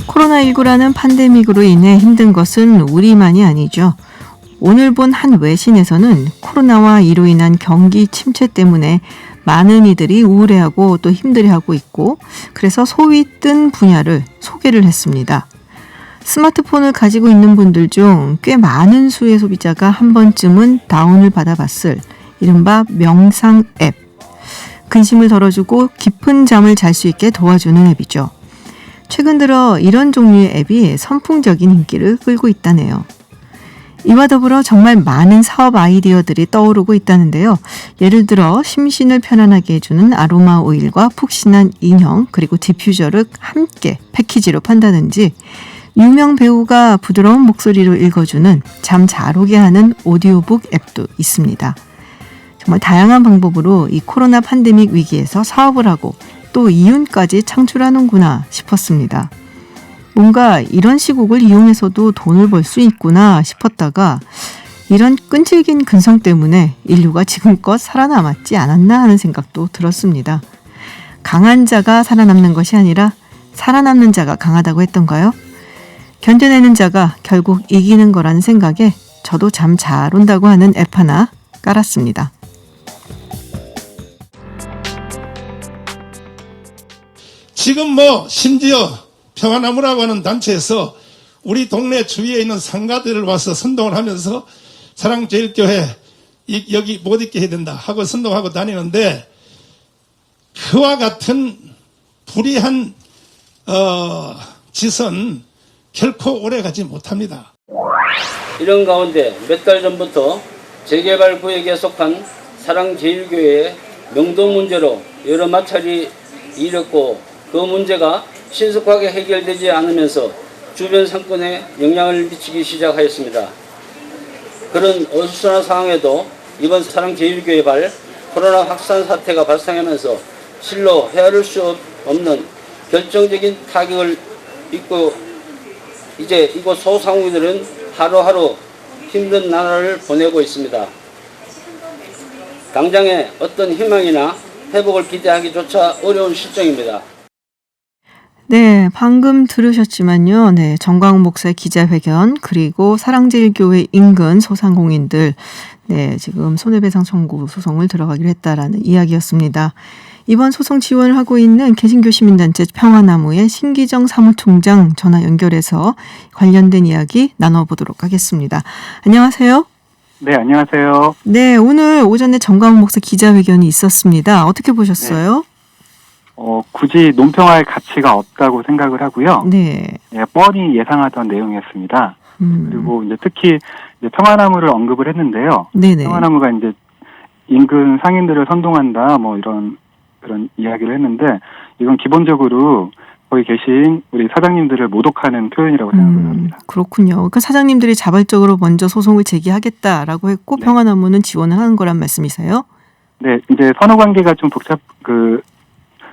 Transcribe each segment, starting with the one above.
코로나19라는 팬데믹으로 인해 힘든 것은 우리만이 아니죠. 오늘 본 한 외신에서는 코로나와 이로 인한 경기 침체 때문에 많은 이들이 우울해하고 또 힘들어하고 있고, 그래서 소위 뜬 분야를 소개를 했습니다. 스마트폰을 가지고 있는 분들 중 꽤 많은 수의 소비자가 한 번쯤은 다운을 받아봤을 이른바 명상 앱. 근심을 덜어주고 깊은 잠을 잘 수 있게 도와주는 앱이죠. 최근 들어 이런 종류의 앱이 선풍적인 인기를 끌고 있다네요. 이와 더불어 정말 많은 사업 아이디어들이 떠오르고 있다는데요. 예를 들어 심신을 편안하게 해주는 아로마 오일과 푹신한 인형 그리고 디퓨저를 함께 패키지로 판다든지, 유명 배우가 부드러운 목소리로 읽어주는 잠 잘 오게 하는 오디오북 앱도 있습니다. 정말 다양한 방법으로 이 코로나 팬데믹 위기에서 사업을 하고 또 이윤까지 창출하는구나 싶었습니다. 뭔가 이런 시국을 이용해서도 돈을 벌 수 있구나 싶었다가 이런 끈질긴 근성 때문에 인류가 지금껏 살아남았지 않았나 하는 생각도 들었습니다. 강한 자가 살아남는 것이 아니라 살아남는 자가 강하다고 했던가요? 견뎌내는 자가 결국 이기는 거라는 생각에 저도 잠 잘 온다고 하는 앱 하나 깔았습니다. 지금 심지어 평화나무라고 하는 단체에서 우리 동네 주위에 있는 상가들을 와서 선동을 하면서 사랑제일교회 여기 못 있게 해야 된다 하고 선동하고 다니는데, 그와 같은 불의한 짓은 결코 오래가지 못합니다. 이런 가운데 몇 달 전부터 재개발 구역에 속한 사랑제일교회의 명도 문제로 여러 마찰이 일었고, 그 문제가 신속하게 해결되지 않으면서 주변 상권에 영향을 미치기 시작하였습니다. 그런 어수선한 상황에도 이번 사랑제일교회 코로나 확산 사태가 발생하면서 실로 헤아릴 수 없는 결정적인 타격을 입고 이제 이곳 소상공인들은 하루하루 힘든 나날을 보내고 있습니다. 당장에 어떤 희망이나 회복을 기대하기조차 어려운 실정입니다. 네, 방금 들으셨지만요. 네, 정광훈 목사의 기자회견, 그리고 사랑제일교회 인근 소상공인들, 네, 지금 손해배상 청구 소송을 들어가기로 했다라는 이야기였습니다. 이번 소송 지원을 하고 있는 개신교 시민단체 평화나무의 신기정 사무총장 전화 연결해서 관련된 이야기 나눠보도록 하겠습니다. 안녕하세요. 네, 안녕하세요. 네, 오늘 오전에 정광훈 목사 기자회견이 있었습니다. 어떻게 보셨어요? 네. 굳이 논평할 가치가 없다고 생각을 하고요. 네. 예, 뻔히 예상하던 내용이었습니다. 그리고 이제 특히 이제 평화나무를 언급을 했는데요. 네네. 평화나무가 이제 인근 상인들을 선동한다, 그런 이야기를 했는데, 이건 기본적으로 거기 계신 우리 사장님들을 모독하는 표현이라고 생각을 합니다. 그렇군요. 그러니까 사장님들이 자발적으로 먼저 소송을 제기하겠다라고 했고, 네. 평화나무는 지원을 하는 거란 말씀이세요? 네, 이제 선후 관계가 좀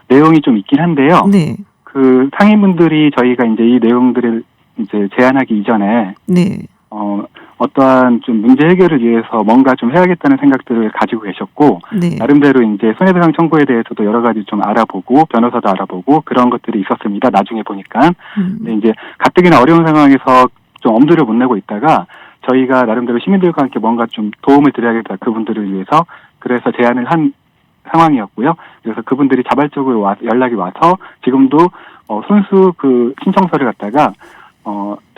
내용이 좀 있긴 한데요. 네. 그 상인분들이 저희가 이제 이 내용들을 이제 제안하기 이전에 네. 어떠한 좀 문제 해결을 위해서 뭔가 좀 해야겠다는 생각들을 가지고 계셨고, 네. 나름대로 이제 손해배상 청구에 대해서도 여러 가지 좀 알아보고 변호사도 알아보고 그런 것들이 있었습니다. 나중에 보니까. 근데 이제 가뜩이나 어려운 상황에서 좀 엄두를 못 내고 있다가 저희가 나름대로 시민들과 함께 뭔가 좀 도움을 드려야겠다, 그분들을 위해서. 그래서 제안을 한 상황이었고요. 그래서 그분들이 자발적으로 연락이 와서 지금도 순수 그 신청서를 갖다가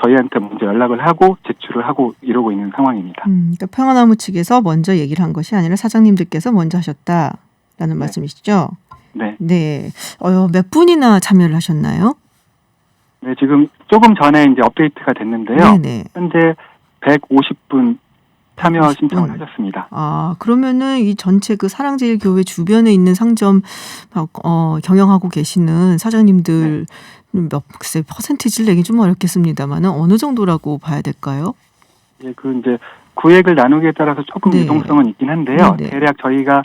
저희한테 먼저 연락을 하고 제출을 하고 이러고 있는 상황입니다. 그러니까 평화나무 측에서 먼저 얘기를 한 것이 아니라 사장님들께서 먼저 하셨다라는 말씀이시죠? 네. 네. 몇 분이나 참여를 하셨나요? 네, 지금 조금 전에 이제 업데이트가 됐는데요. 네네. 현재 150분 참여 150분. 신청을 하셨습니다. 그러면은 이 전체 그 사랑제일교회 주변에 있는 상점 경영하고 계시는 사장님들 글쎄 퍼센티지를 내기 좀 어렵겠습니다만은 어느 정도라고 봐야 될까요? 예, 이제 구획을 나누기에 따라서 조금 네. 유동성은 있긴 한데요. 네네. 대략 저희가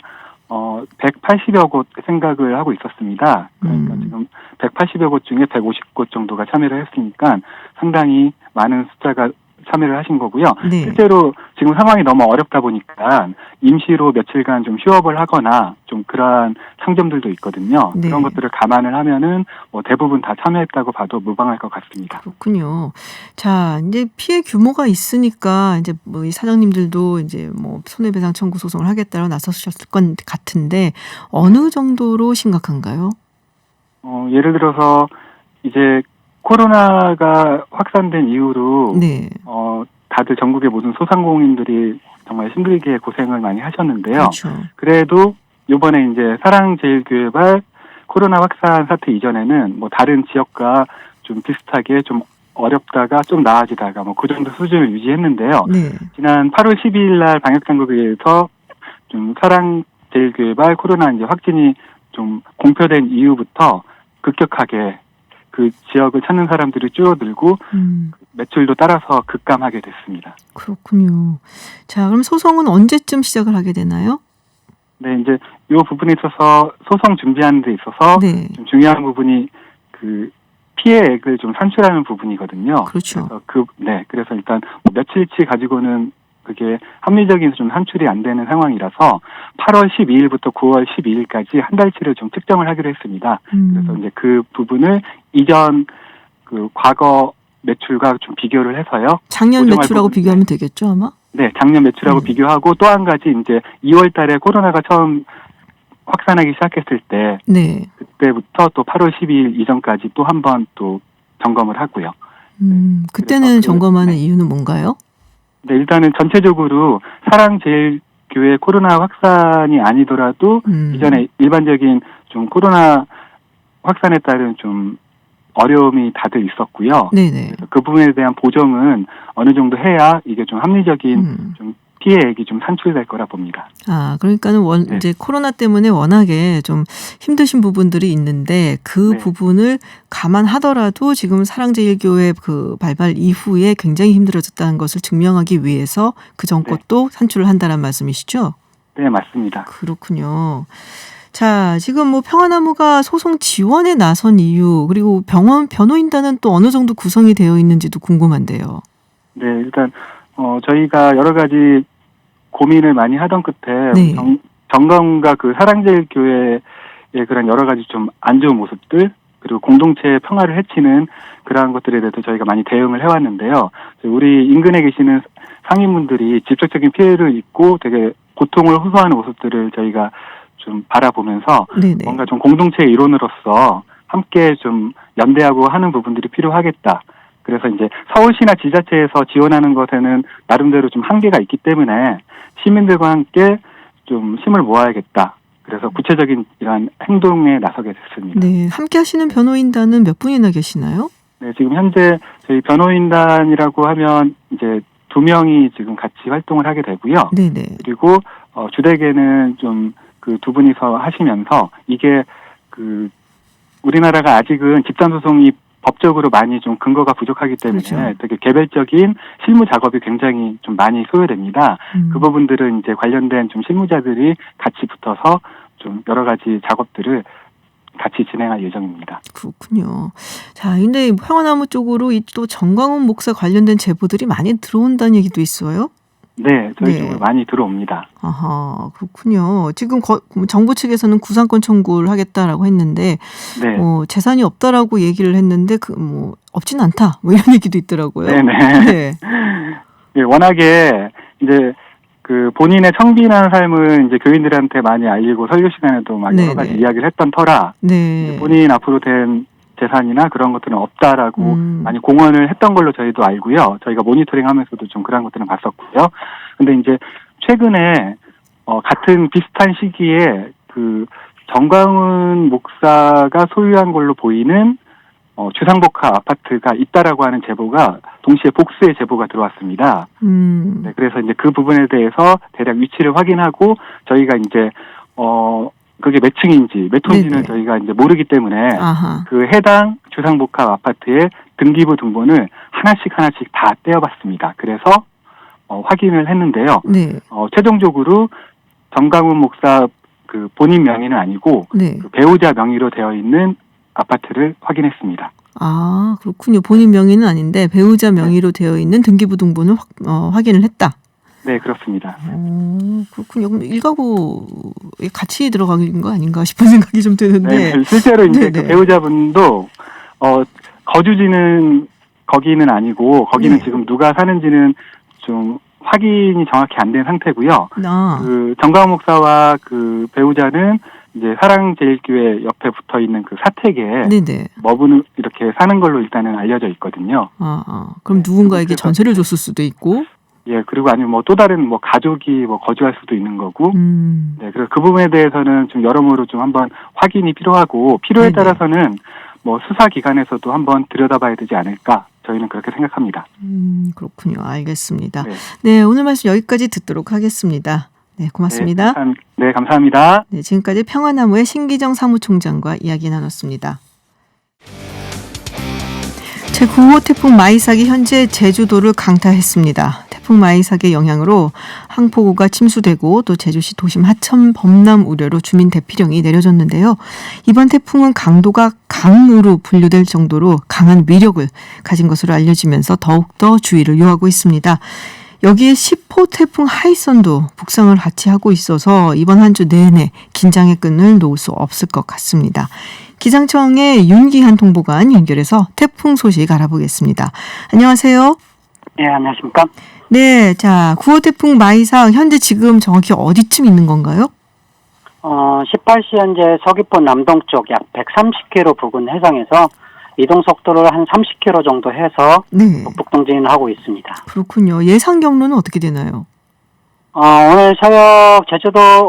180여 곳 생각을 하고 있었습니다. 그러니까 지금 180여 곳 중에 150곳 정도가 참여를 했으니까 상당히 많은 숫자가 참여를 하신 거고요. 네. 실제로 지금 상황이 너무 어렵다 보니까 임시로 며칠간 좀 휴업을 하거나 좀 그러한 상점들도 있거든요. 네. 그런 것들을 감안을 하면은 뭐 대부분 다 참여했다고 봐도 무방할 것 같습니다. 그렇군요. 자, 이제 피해 규모가 있으니까 이제 뭐 이 사장님들도 이제 뭐 손해배상 청구 소송을 하겠다고 나서셨을 것 같은데 어느 정도로 심각한가요? 예를 들어서 이제 코로나가 확산된 이후로 네. 다들 전국의 모든 소상공인들이 정말 힘들게 고생을 많이 하셨는데요. 그렇죠. 그래도 이번에 이제 사랑제일교회발 코로나 확산 사태 이전에는 뭐 다른 지역과 좀 비슷하게 좀 어렵다가 좀 나아지다가 뭐 그 정도 수준을 유지했는데요. 네. 지난 8월 12일 날 방역당국에서 좀 사랑제일교회발 코로나 이제 확진이 좀 공표된 이후부터 급격하게 그 지역을 찾는 사람들이 줄어들고 매출도 따라서 급감하게 됐습니다. 그렇군요. 자, 그럼 소송은 언제쯤 시작을 하게 되나요? 네, 이제 이 부분에 있어서 소송 준비하는 데 있어서 네. 좀 중요한 부분이 그 피해액을 좀 산출하는 부분이거든요. 그렇죠. 그래서 일단 뭐 며칠치 가지고는 그게 합리적인 좀 산출이 안 되는 상황이라서 8월 12일부터 9월 12일까지 한 달치를 좀 측정을 하기로 했습니다. 그래서 이제 그 부분을 이전 그 과거 매출과 좀 비교를 해서요. 작년 보정할 매출하고 부분, 비교하면 되겠죠, 아마? 네, 작년 매출하고 비교하고 또 한 가지 이제 2월 달에 코로나가 처음 확산하기 시작했을 때 네. 그때부터 또 8월 12일 이전까지 또 한 번 또 점검을 하고요. 그때는 점검하는 이유는 뭔가요? 네, 일단은 전체적으로 사랑제일교회 코로나 확산이 아니더라도 이전에 일반적인 좀 코로나 확산에 따른 좀 어려움이 다들 있었고요. 네네. 그래서 그 부분에 대한 보정은 어느 정도 해야 이게 좀 합리적인 좀 피해액이 좀 산출될 거라 봅니다. 아, 그러니까는 네. 이제 코로나 때문에 워낙에 좀 힘드신 부분들이 있는데 그 네. 부분을 감안하더라도 지금 사랑제일교회 그 발발 이후에 굉장히 힘들어졌다는 것을 증명하기 위해서 그 전 네. 것도 산출을 한다는 말씀이시죠? 네, 맞습니다. 그렇군요. 자, 지금 뭐 평화나무가 소송 지원에 나선 이유 그리고 변호인단은 또 어느 정도 구성이 되어 있는지도 궁금한데요. 네, 일단 저희가 여러 가지 고민을 많이 하던 끝에 네. 정강훈과 그 사랑제일교회의 그런 여러 가지 좀 안 좋은 모습들 그리고 공동체의 평화를 해치는 그러한 것들에 대해서 저희가 많이 대응을 해왔는데요. 우리 인근에 계시는 상인분들이 직접적인 피해를 입고 되게 고통을 호소하는 모습들을 저희가 좀 바라보면서 네네. 뭔가 좀 공동체의 일원으로서 함께 좀 연대하고 하는 부분들이 필요하겠다. 그래서 이제 서울시나 지자체에서 지원하는 것에는 나름대로 좀 한계가 있기 때문에 시민들과 함께 좀 힘을 모아야겠다. 그래서 구체적인 이러한 행동에 나서게 됐습니다. 네, 함께 하시는 변호인단은 몇 분이나 계시나요? 네, 지금 현재 저희 변호인단이라고 하면 이제 2명이 지금 같이 활동을 하게 되고요. 네네. 그리고 주되게는 좀 그 두 분이서 하시면서 이게 그 우리나라가 아직은 집단 소송이 법적으로 많이 좀 근거가 부족하기 때문에 그렇죠. 되게 개별적인 실무 작업이 굉장히 좀 많이 소요됩니다. 그 부분들은 이제 관련된 좀 실무자들이 같이 붙어서 좀 여러 가지 작업들을 같이 진행할 예정입니다. 그렇군요. 자, 근데 평화나무 쪽으로 이 또 정광훈 목사 관련된 제보들이 많이 들어온다는 얘기도 있어요? 네, 저희 네. 쪽으로 많이 들어옵니다. 아하, 그렇군요. 지금 정부 측에서는 구상권 청구를 하겠다라고 했는데, 네. 재산이 없다라고 얘기를 했는데, 없진 않다. 뭐 이런 얘기도 있더라고요. 네네. 네. 네, 워낙에 이제 그 본인의 청빈한 삶을 이제 교인들한테 많이 알리고 설교 시간에도 막 여러 가지 네네. 이야기를 했던 터라 네. 본인 앞으로 된 재산이나 그런 것들은 없다라고 많이 공언을 했던 걸로 저희도 알고요. 저희가 모니터링하면서도 좀 그런 것들은 봤었고요. 근데 이제 최근에 같은 비슷한 시기에 그 정광훈 목사가 소유한 걸로 보이는 주상복합 아파트가 있다라고 하는 제보가 동시에 복수의 제보가 들어왔습니다. 네, 그래서 이제 그 부분에 대해서 대략 위치를 확인하고 저희가 이제 그게 몇 층인지 몇 호인지는 네네. 저희가 이제 모르기 때문에 아하. 그 해당 주상복합 아파트의 등기부 등본을 하나씩 다 떼어봤습니다. 그래서 확인을 했는데요. 네. 최종적으로 정강훈 목사 그 본인 명의는 아니고 네. 그 배우자 명의로 되어 있는 아파트를 확인했습니다. 아, 그렇군요. 본인 명의는 아닌데 배우자 명의로 되어 있는 등기부등본을 확인을 했다. 네, 그렇습니다. 그렇군요. 그럼 일가구에 같이 들어가는 거 아닌가 싶은 생각이 좀 드는데. 네, 실제로 이제 네네. 그 배우자분도 거주지는 거기는 아니고 거기는 네. 지금 누가 사는지는 좀 확인이 정확히 안 된 상태고요. 그 정광훈 목사와 그 배우자는 이제 사랑제일교회 옆에 붙어 있는 그 사택에 네네. 머무는 이렇게 사는 걸로 일단은 알려져 있거든요. 그럼 누군가에게 그래서- 전세를 줬을 수도 있고. 예, 그리고 아니면 뭐 또 다른 뭐 가족이 뭐 거주할 수도 있는 거고. 네, 그래서 그 부분에 대해서는 좀 여러모로 좀 한번 확인이 필요하고 필요에 네네. 따라서는 뭐 수사기관에서도 한번 들여다봐야 되지 않을까 저희는 그렇게 생각합니다. 그렇군요. 알겠습니다. 네. 네, 오늘 말씀 여기까지 듣도록 하겠습니다. 네, 고맙습니다. 네, 감사합니다. 네, 지금까지 평화나무의 신기정 사무총장과 이야기 나눴습니다. 제9호 태풍 마이삭이 현재 제주도를 강타했습니다. 태풍 마이삭의 영향으로 항포구가 침수되고 또 제주시 도심 하천 범람 우려로 주민 대피령이 내려졌는데요. 이번 태풍은 강도가 강으로 분류될 정도로 강한 위력을 가진 것으로 알려지면서 더욱더 주의를 요하고 있습니다. 여기에 10호 태풍 하이선도 북상을 같이 하고 있어서 이번 한 주 내내 긴장의 끈을 놓을 수 없을 것 같습니다. 기상청의 윤기한 통보관 연결해서 태풍 소식 알아보겠습니다. 안녕하세요. 네, 안녕하십니까? 네, 자, 9호 태풍 마이삭 현재 지금 정확히 어디쯤 있는 건가요? 18시 현재 서귀포 남동쪽 약 130km 부근 해상에서 이동 속도를 한 30km 정도 해서 네, 북북동 진행하고 있습니다. 그렇군요. 예상 경로는 어떻게 되나요? 오늘 새벽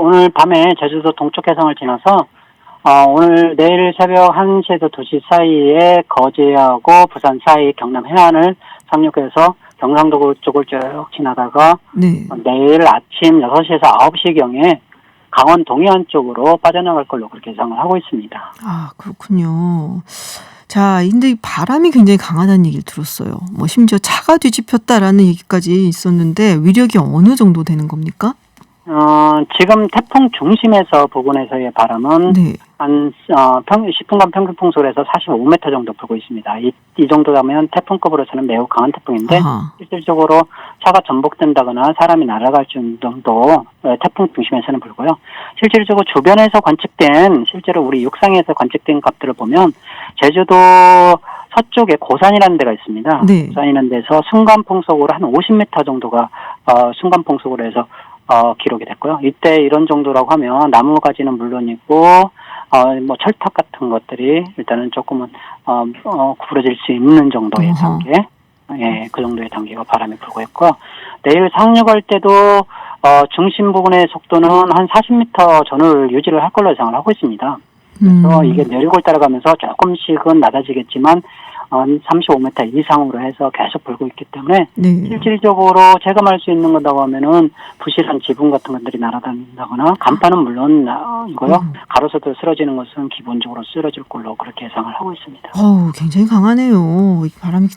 오늘 밤에 제주도 동쪽 해상을 지나서 오늘 내일 새벽 1시에서 2시 사이에 거제하고 부산 사이 경남 해안을 상륙해서 경상도 쪽을 쭉 지나다가 네, 내일 아침 6시에서 9시경에 강원 동해안 쪽으로 빠져나갈 걸로 그렇게 예상을 하고 있습니다. 아, 그렇군요. 자, 근데 바람이 굉장히 강하다는 얘기를 들었어요. 뭐 심지어 차가 뒤집혔다라는 얘기까지 있었는데 위력이 어느 정도 되는 겁니까? 지금 태풍 중심에서 부근에서의 바람은 네, 한 10분간 평균 풍속에서 45m 정도 불고 있습니다. 이 정도라면 태풍급으로서는 매우 강한 태풍인데 아하. 실질적으로 차가 전복된다거나 사람이 날아갈 정도 태풍 중심에서는 불고요. 실질적으로 주변에서 관측된 실제로 우리 육상에서 관측된 값들을 보면 제주도 서쪽에 고산이라는 데가 있습니다. 네. 고산이라는 데서 순간 풍속으로 한 50m 정도가 순간 풍속으로 해서 기록이 됐고요. 이때 이런 정도라고 하면 나무 가지는 물론이고 뭐 철탑 같은 것들이 일단은 조금은 구부러질 수 있는 정도의 어허. 단계, 예, 그 정도의 단계가 바람이 불고 있고 내일 상륙할 때도 중심 부근의 속도는 한 40m 전후를 유지를 할 걸로 예상을 하고 있습니다. 그래서 이게 내륙을 따라가면서 조금씩은 낮아지겠지만 35m 이상으로 해서 계속 불고 있기 때문에 네. 실질적으로 체감할 수 있는 거라고 하면은 부실한 지붕 같은 것들이 날아다닌다거나 간판은 물론 이고요. 가로수도 쓰러지는 것은 기본적으로 쓰러질 걸로 그렇게 예상을 하고 있습니다. 굉장히 강하네요. 이 바람이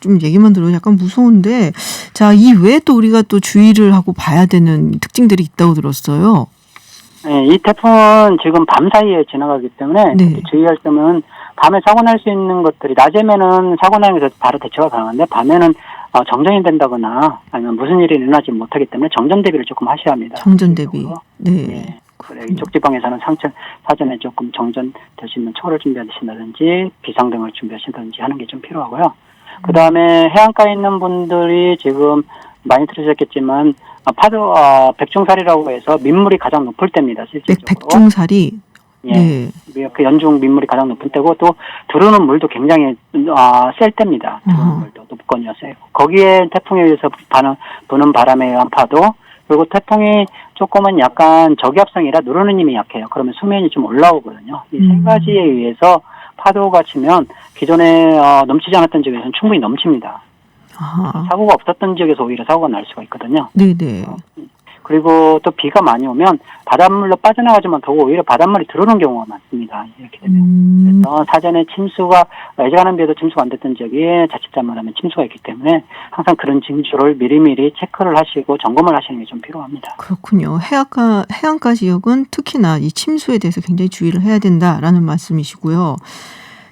좀 얘기만 들어도 약간 무서운데 자, 이 외에 또 우리가 또 주의를 하고 봐야 되는 특징들이 있다고 들었어요. 네, 이 태풍은 지금 밤 사이에 지나가기 때문에 네. 주의할 점은 밤에 사고 날 수 있는 것들이 낮에면은 사고 나는 게 바로 대처가 가능한데 밤에는 정전이 된다거나 아니면 무슨 일이 일어나지 못하기 때문에 정전 대비를 조금 하셔야 합니다. 정전 대비. 네. 네. 그래, 이쪽 지방에서는 사전에 조금 정전될 수 있는 초를 준비하신다든지 비상등을 준비하신다든지 하는 게 좀 필요하고요. 그 다음에 해안가에 있는 분들이 지금 많이 들으셨겠지만 백중살이라고 해서 민물이 가장 높을 때입니다. 실질적으로. 백중살이. 예. 네. 그 연중 민물이 가장 높은 때고 또 들어오는 물도 굉장히 셀 때입니다. 들어오는 물도 높거든요. 세고 거기에 태풍에 의해서 부는 바람에 의한 파도 그리고 태풍이 조금은 약간 저기압성이라 누르는 힘이 약해요. 그러면 수면이 좀 올라오거든요. 이 세 가지에 의해서 파도가 치면 기존에 넘치지 않았던 지역에서는 충분히 넘칩니다. 아하. 사고가 없었던 지역에서 오히려 사고가 날 수가 있거든요. 네네. 그리고 또 비가 많이 오면 바닷물로 빠져나가지만 더 오히려 바닷물이 들어오는 경우가 많습니다. 이렇게 되면. 그래서 사전에 침수가 예전에는 비해도 침수가 안 됐던 지역에 자칫 잘못하면 침수가 있기 때문에 항상 그런 징조를 미리미리 체크를 하시고 점검을 하시는 게 좀 필요합니다. 그렇군요. 해안가 지역은 특히나 이 침수에 대해서 굉장히 주의를 해야 된다라는 말씀이시고요.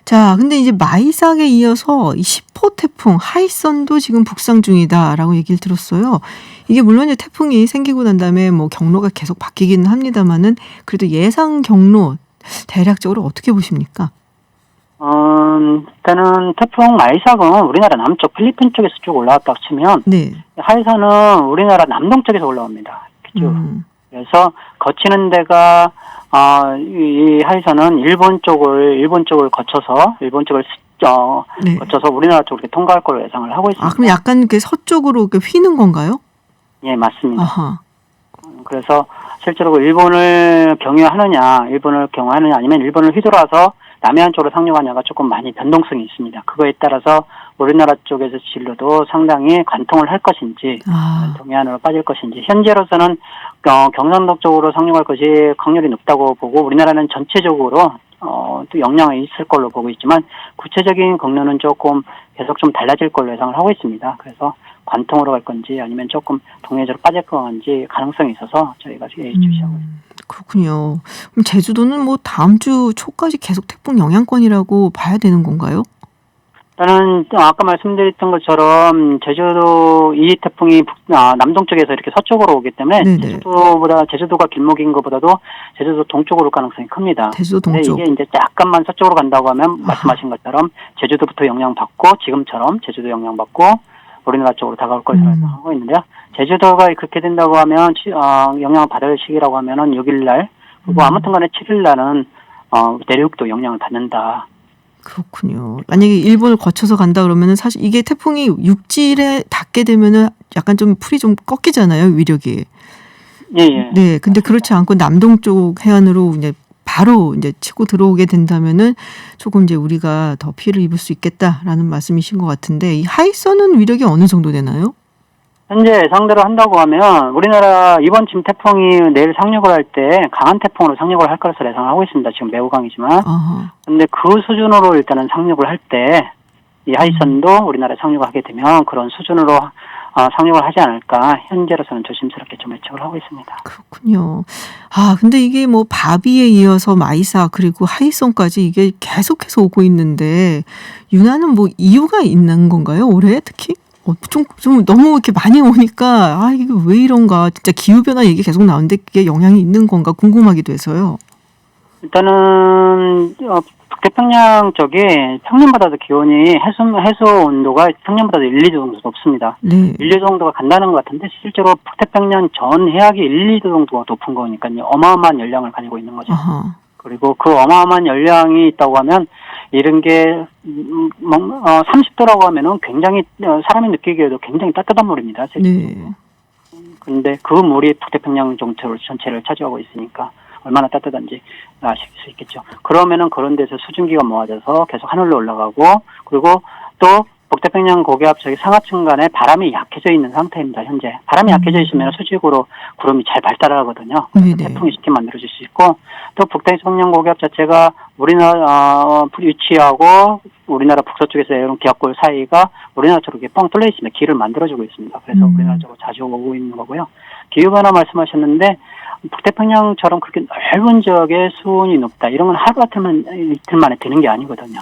자, 근데 이제 마이삭에 이어서 이 10호 태풍 하이선도 지금 북상 중이다라고 얘기를 들었어요. 이게 물론 이제 태풍이 생기고 난 다음에 뭐 경로가 계속 바뀌기는 합니다만은 그래도 예상 경로 대략적으로 어떻게 보십니까? 일단은 태풍 마이삭은 우리나라 남쪽 필리핀 쪽에서 쭉 올라왔다고 치면 네. 하이선은 우리나라 남동 쪽에서 올라옵니다. 그죠? 그래서 거치는 데가 이 하이선은 일본 쪽을 거쳐서 네. 거쳐서 우리나라 쪽으로 이렇게 통과할 걸로 예상을 하고 있습니다. 아, 그럼 약간 이렇게 서쪽으로 이렇게 휘는 건가요? 예, 맞습니다. 아하. 그래서 실제로 일본을 경유하느냐 아니면 일본을 휘돌아서 남해안 쪽으로 상륙하냐가 조금 많이 변동성이 있습니다. 그거에 따라서 우리나라 쪽에서 진로도 상당히 관통을 할 것인지 동해안으로 빠질 것인지 현재로서는 경상도 쪽으로 상륙할 것이 확률이 높다고 보고 우리나라는 전체적으로 또 영향이 있을 걸로 보고 있지만 구체적인 경로는 조금 계속 좀 달라질 걸로 예상을 하고 있습니다. 그래서 관통으로 갈 건지 아니면 조금 동해적으로 빠질 건지 가능성이 있어서 저희가 주시하고 있습니다. 그렇군요. 그럼 제주도는 뭐 다음 주 초까지 계속 태풍 영향권이라고 봐야 되는 건가요? 저는 아까 말씀드렸던 것처럼 제주도 이 태풍이 남동 쪽에서 이렇게 서쪽으로 오기 때문에 네네. 제주도가 길목인 것보다도 제주도 동쪽으로 올 가능성이 큽니다. 제주도 동쪽. 이게 이제 약간만 서쪽으로 간다고 하면 말씀하신 것처럼 제주도부터 영향받고 지금처럼 제주도 영향받고 우리나라 쪽으로 다가올 것이라고 하고 있는데요. 제주도가 그렇게 된다고 하면 영향을 받을 시기라고 하면은 6일날 그리고 아무튼간에 7일날은 내륙도 영향을 받는다. 그렇군요. 만약에 일본을 거쳐서 간다 그러면은 사실 이게 태풍이 육지에 닿게 되면은 약간 좀 풀이 좀 꺾이잖아요, 위력이. 예. 네, 근데 그렇지 않고 남동 쪽 해안으로 이제 바로 이제 치고 들어오게 된다면은 조금 이제 우리가 더 피해를 입을 수 있겠다라는 말씀이신 것 같은데 이 하이선은 위력이 어느 정도 되나요? 현재 예상대로 한다고 하면 우리나라 이번 지금 태풍이 내일 상륙을 할 때 강한 태풍으로 상륙을 할 것으로 예상하고 있습니다. 지금 매우 강이지만. 그런데 그 수준으로 일단은 상륙을 할 때 이 하이선도 우리나라에 상륙을 하게 되면 그런 수준으로 상륙을 하지 않을까 현재로서는 조심스럽게 좀 예측을 하고 있습니다. 그렇군요. 근데 이게 뭐 바비에 이어서 마이사 그리고 하이선까지 이게 계속해서 오고 있는데 유난은 뭐 이유가 있는 건가요? 올해 특히? 좀 너무 이렇게 많이 오니까 이게 왜 이런가 진짜 기후변화 얘기 계속 나오는데 그게 영향이 있는 건가 궁금하기도 해서요. 일단은 북태평양 쪽에 평년보다도 기온이 해수 온도가 평년보다도 1, 2도 정도 높습니다. 네. 1, 2도 정도가 간다는 것 같은데 실제로 북태평양 전 해악이 1, 2도 정도가 높은 거니까요. 어마어마한 열량을 가지고 있는 거죠. 그리고 그 어마어마한 열량이 있다고 하면 이런 게 30도라고 하면은 굉장히 사람이 느끼기에도 굉장히 따뜻한 물입니다. 네. 그런데 그 물이 북태평양 전체를 차지하고 있으니까 얼마나 따뜻한지 아실 수 있겠죠. 그러면은 그런 데서 수증기가 모아져서 계속 하늘로 올라가고 그리고 또 북태평양 고기압 저기 상하층 간에 바람이 약해져 있는 상태입니다. 현재 바람이 약해져 있으면 수직으로 구름이 잘 발달하거든요. 태풍이 쉽게 만들어질 수 있고 또 북태평양 고기압 자체가 우리나라 위치하고 우리나라 북서쪽에서 이런 기압골 사이가 우리나라 쪽으로 뻥 뚫려 있으면 길을 만들어주고 있습니다. 그래서 우리나라 쪽으로 자주 오고 있는 거고요. 기후변화 말씀하셨는데 북태평양처럼 그렇게 넓은 지역에 수온이 높다. 이런 건 이틀 만에 되는 게 아니거든요.